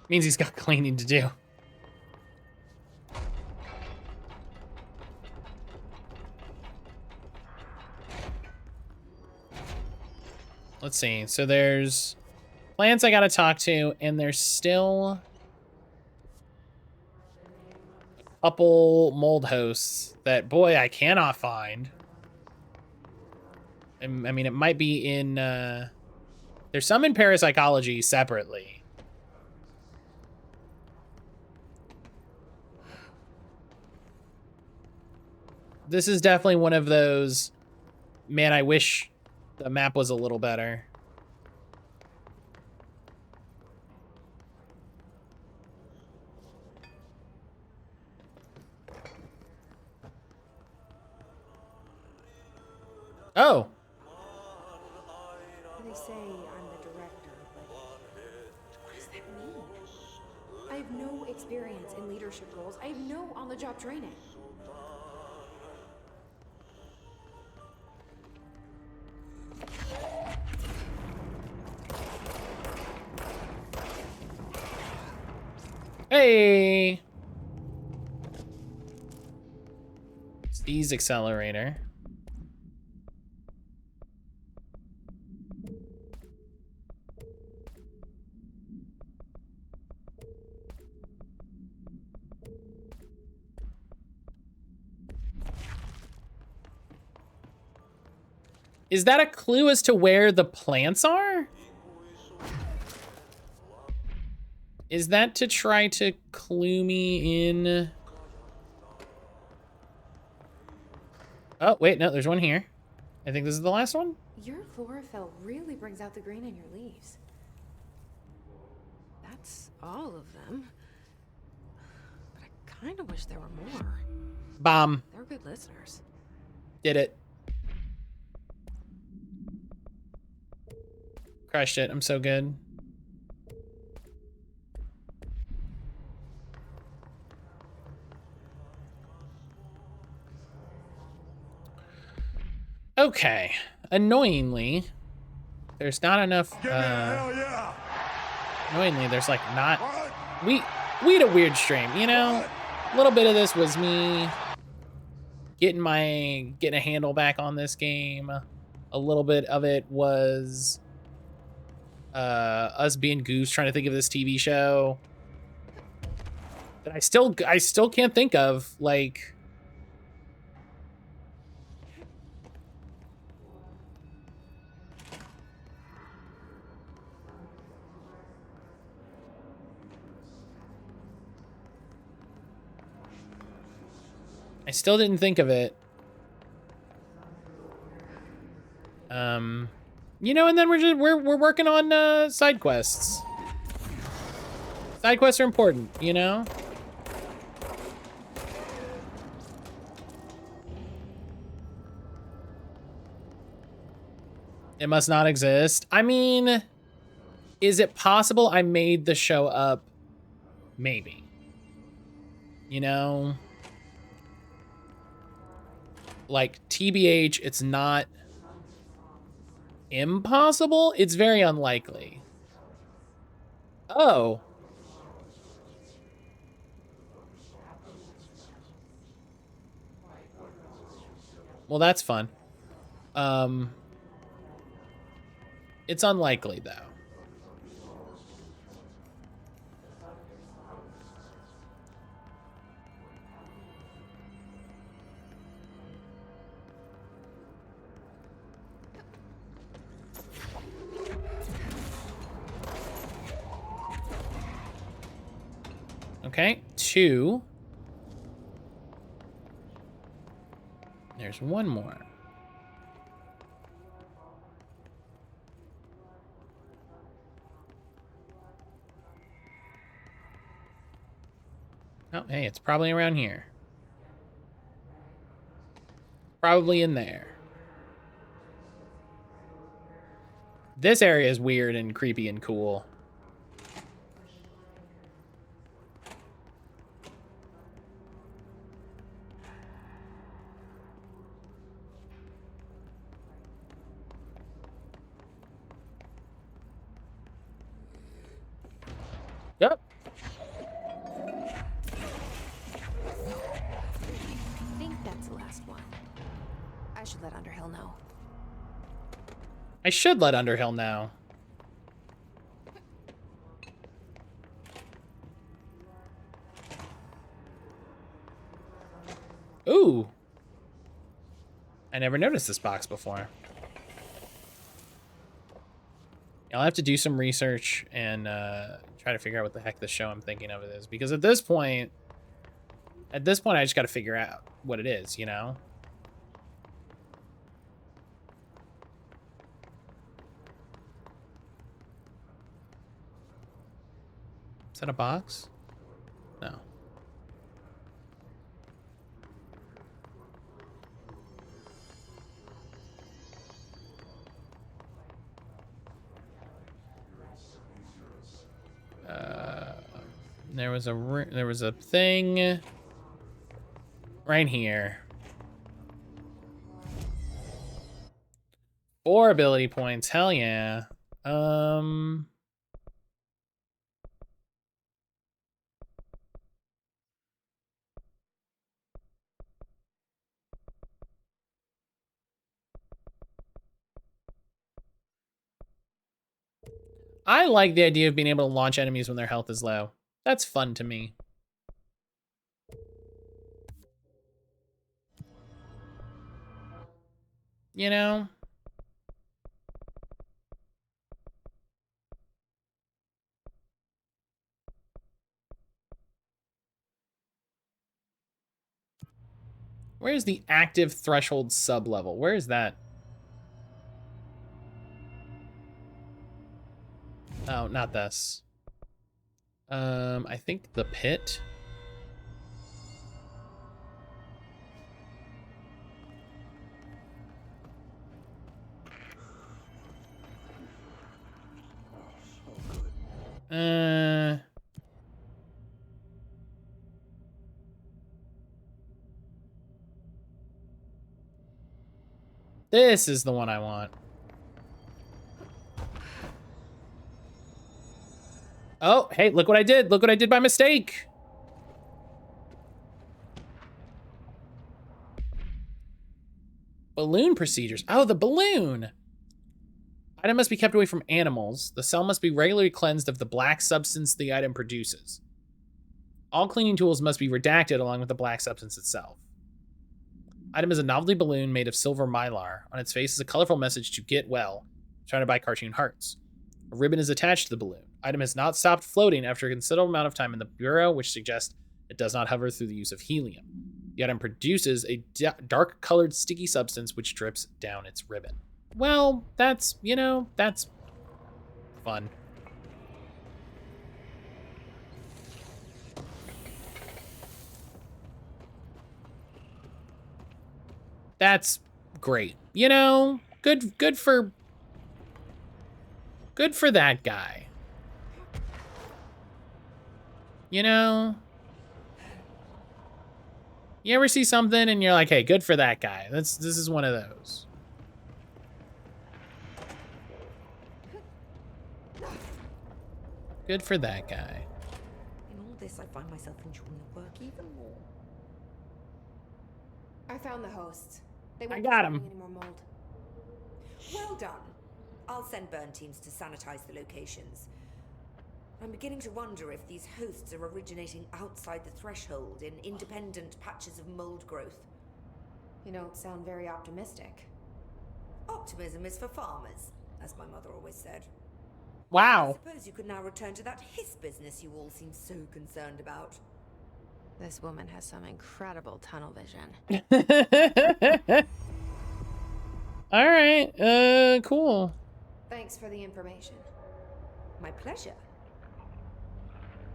Means he's got cleaning to do. Let's see. So there's plants I gotta talk to, and there's still a couple mold hosts that, boy, I cannot find. I mean, it might be in, there's some in parapsychology separately. This is definitely one of those, man, I wish the map was a little better. Oh. They say I'm the director, but what does that mean? I have no experience in leadership roles. I have no on-the-job training. Hey! Steez accelerator. Is that a clue as to where the plants are? Is that to try to clue me in? Oh, wait, no, there's one here. I think this is the last one. Your chlorophyll really brings out the green in your leaves. That's all of them. But I kind of wish there were more. Bomb. They're good listeners. Did it. Crushed it. I'm so good. Okay. Annoyingly, there's not enough. Annoyingly, there's like not. We had a weird stream, you know. A little bit of this was me getting a handle back on this game. A little bit of it was us being goose trying to think of this TV show that I still can't think of. Like, I still didn't think of it. You know, and then we're working on side quests. Side quests are important, you know? It must not exist. I mean, is it possible I made the show up? Maybe. You know? Like, TBH, it's not impossible. It's very unlikely. Oh. Well, that's fun. It's unlikely, though. Okay, 2. There's one more. Oh, hey, it's probably around here. Probably in there. This area is weird and creepy and cool. Yep. I think that's the last one. I should let Underhill know. I should let Underhill know. Ooh. I never noticed this box before. I'll have to do some research and try to figure out what the heck the show I'm thinking of it is. Because at this point, I just got to figure out what it is, you know? Is that a box? No. There was a thing right here. 4 ability points. Hell yeah. I like the idea of being able to launch enemies when their health is low. That's fun to me. You know? Where's the active threshold sub-level? Where is that? Oh, not this. I think the pit. This is the one I want. Oh, hey, look what I did. Look what I did by mistake. Balloon procedures. Oh, the balloon. Item must be kept away from animals. The cell must be regularly cleansed of the black substance the item produces. All cleaning tools must be redacted along with the black substance itself. Item is a novelty balloon made of silver mylar. On its face is a colorful message to get well, surrounded by cartoon hearts. A ribbon is attached to the balloon. Item has not stopped floating after a considerable amount of time in the bureau, which suggests it does not hover through the use of helium. The item produces a dark-colored sticky substance which drips down its ribbon. Well, that's, you know, that's fun. That's great. You know, good for that guy. You know? You ever see something and you're like, hey, good for that guy. This is one of those. Good for that guy. In all this, I find myself enjoying the work even more. I found the hosts. They I won't got be him. spawning any more mold. Well done. I'll send burn teams to sanitize the locations. I'm beginning to wonder if these hosts are originating outside the threshold in independent patches of mold growth. You don't sound very optimistic. Optimism is for farmers, as my mother always said. I Wow. suppose you could now return to that hiss business you all seem so concerned about. This woman has some incredible tunnel vision. All right. Cool. Thanks for the information. My pleasure.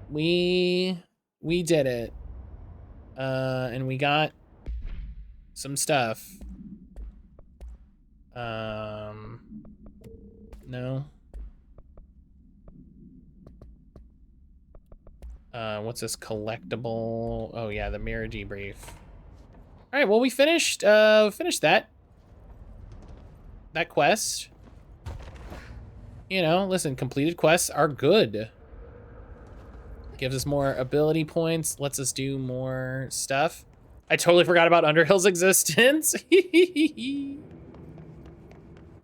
We did it. And we got some stuff. No. What's this collectible? Oh yeah, the mirror debrief. All right, well we finished that quest. You know, listen, completed quests are good. Gives us more ability points, lets us do more stuff. I totally forgot about Underhill's existence.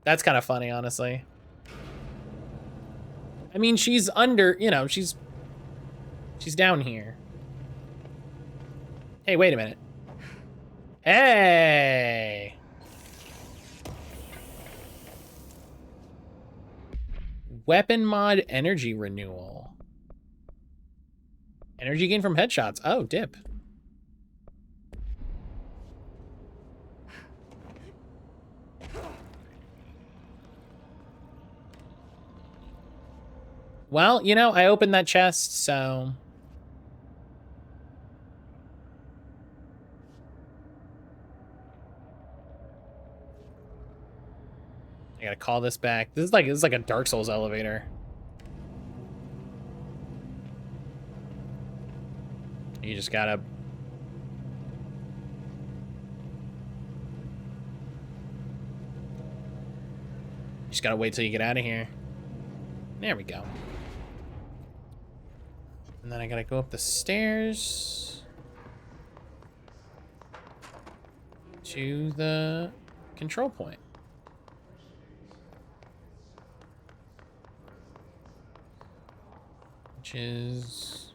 That's kind of funny, honestly. I mean, she's under, you know, she's down here. Hey, wait a minute. Hey! Weapon mod energy renewal. Energy gain from headshots. Oh, dip. Well, you know, I opened that chest, so... I gotta call this back. This is like a Dark Souls elevator. You just gotta... You just gotta wait till you get out of here. There we go. And then I gotta go up the stairs to the control point. Which is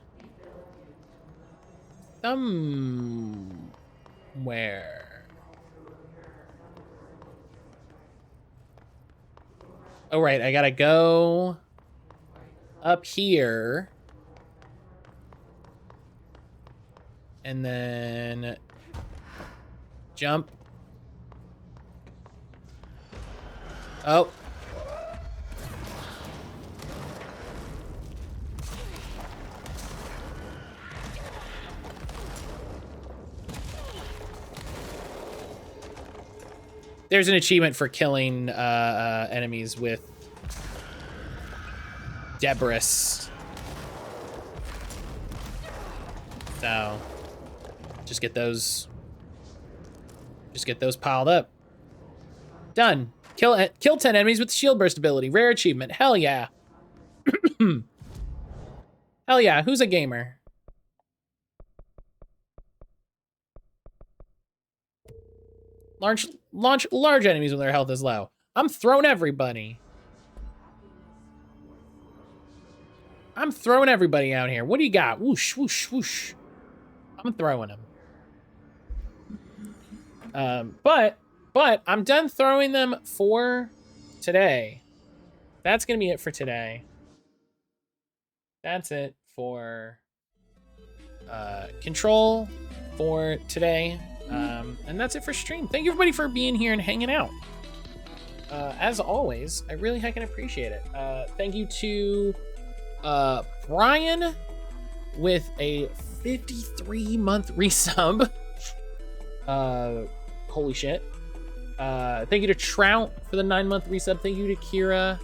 somewhere. Oh, right, I gotta go up here. And then jump. Oh. There's an achievement for killing enemies with debris. So just get those piled up. Done. Kill 10 enemies with the shield burst ability. Rare achievement. Hell yeah. Hell yeah. Who's a gamer? Launch large enemies when their health is low. I'm throwing everybody. I'm throwing everybody out here. What do you got? Whoosh, whoosh, whoosh. I'm throwing them. But I'm done throwing them for today. That's gonna be it for today. That's it for Control for today. And that's it for stream. Thank you everybody for being here and hanging out. As always, I really heckin' appreciate it. Thank you to Brian with a 53-month resub. Holy shit. Thank you to Trout for the 9-month resub. Thank you to Kira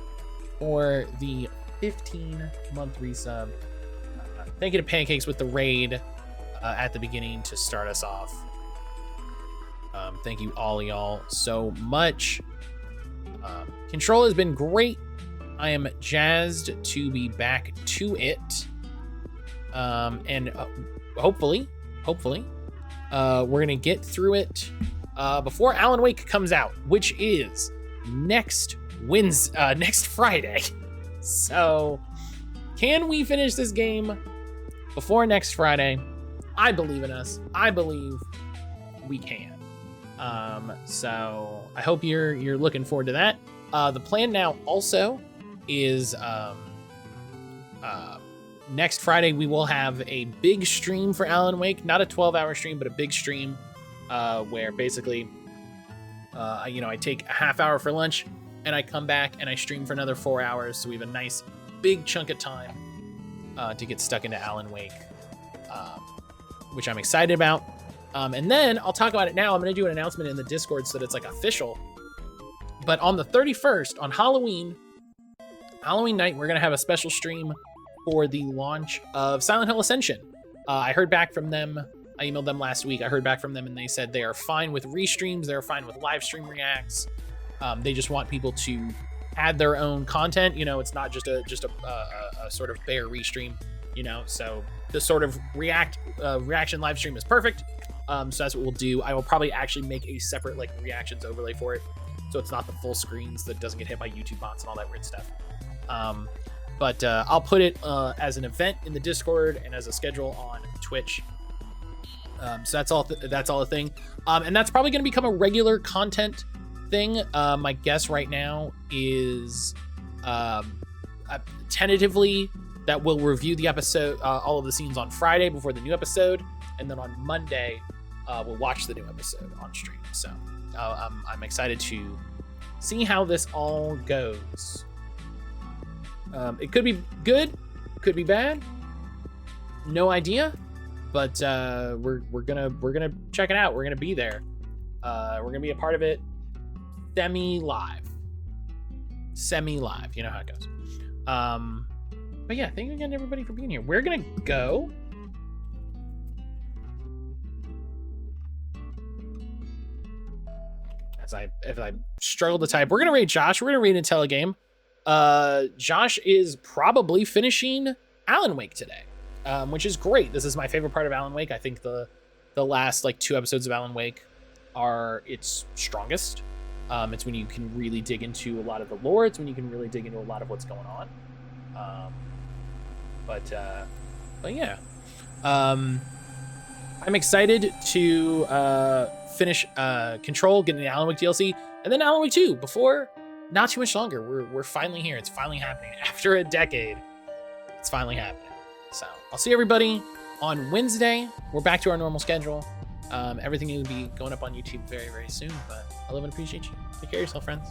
for the 15-month resub. Thank you to Pancakes with the raid at the beginning to start us off. Thank you all y'all so much. Control has been great. I am jazzed to be back to it. And hopefully, we're gonna get through it before Alan Wake comes out, which is next Friday. So, can we finish this game before next Friday? I believe in us. I believe we can. So I hope you're looking forward to that. The plan now also is next Friday we will have a big stream for Alan Wake, not a 12-hour stream, but a big stream where basically I take a half hour for lunch and I come back and I stream for another 4 hours, so we have a nice big chunk of time to get stuck into Alan Wake, which I'm excited about. And then I'll talk about it now. I'm going to do an announcement in the Discord so that it's like official. But on the 31st, on Halloween night, we're going to have a special stream for the launch of Silent Hill Ascension. I heard back from them. I emailed them last week. I heard back from them and they said they are fine with restreams. They're fine with live stream reacts. They just want people to add their own content. You know, it's not just a sort of bare restream, you know, so the sort of reaction live stream is perfect. So that's what we'll do. I will probably actually make a separate like reactions overlay for it, so it's not the full screens that doesn't get hit by YouTube bots and all that weird stuff. But I'll put it as an event in the Discord and as a schedule on Twitch. So that's all the thing. And that's probably going to become a regular content thing. My guess right now is tentatively that we'll review the episode, all of the scenes on Friday before the new episode, and then on Monday we'll watch the new episode on stream. So I'm excited to see how this all goes. It could be good, could be bad, no idea, but we're gonna check it out. We're gonna be there. We're gonna be a part of it, semi live. You know how it goes. But yeah, thank you again everybody for being here. We're gonna go. If I struggle to type, we're gonna raid Josh. We're gonna raid Intelligame. Josh is probably finishing Alan Wake today, which is great. This is my favorite part of Alan Wake. I think the last like 2 episodes of Alan Wake are its strongest. It's when you can really dig into a lot of the lore. It's when you can really dig into a lot of what's going on. But yeah, I'm excited to finish Control, get into Alan Wake DLC, and then Alan Wake 2 before not too much longer. We're finally here. It's finally happening after a decade. It's finally happening. So I'll see everybody on Wednesday. We're back to our normal schedule. Everything will be going up on YouTube very, very soon. But I love and appreciate you. Take care of yourself, friends.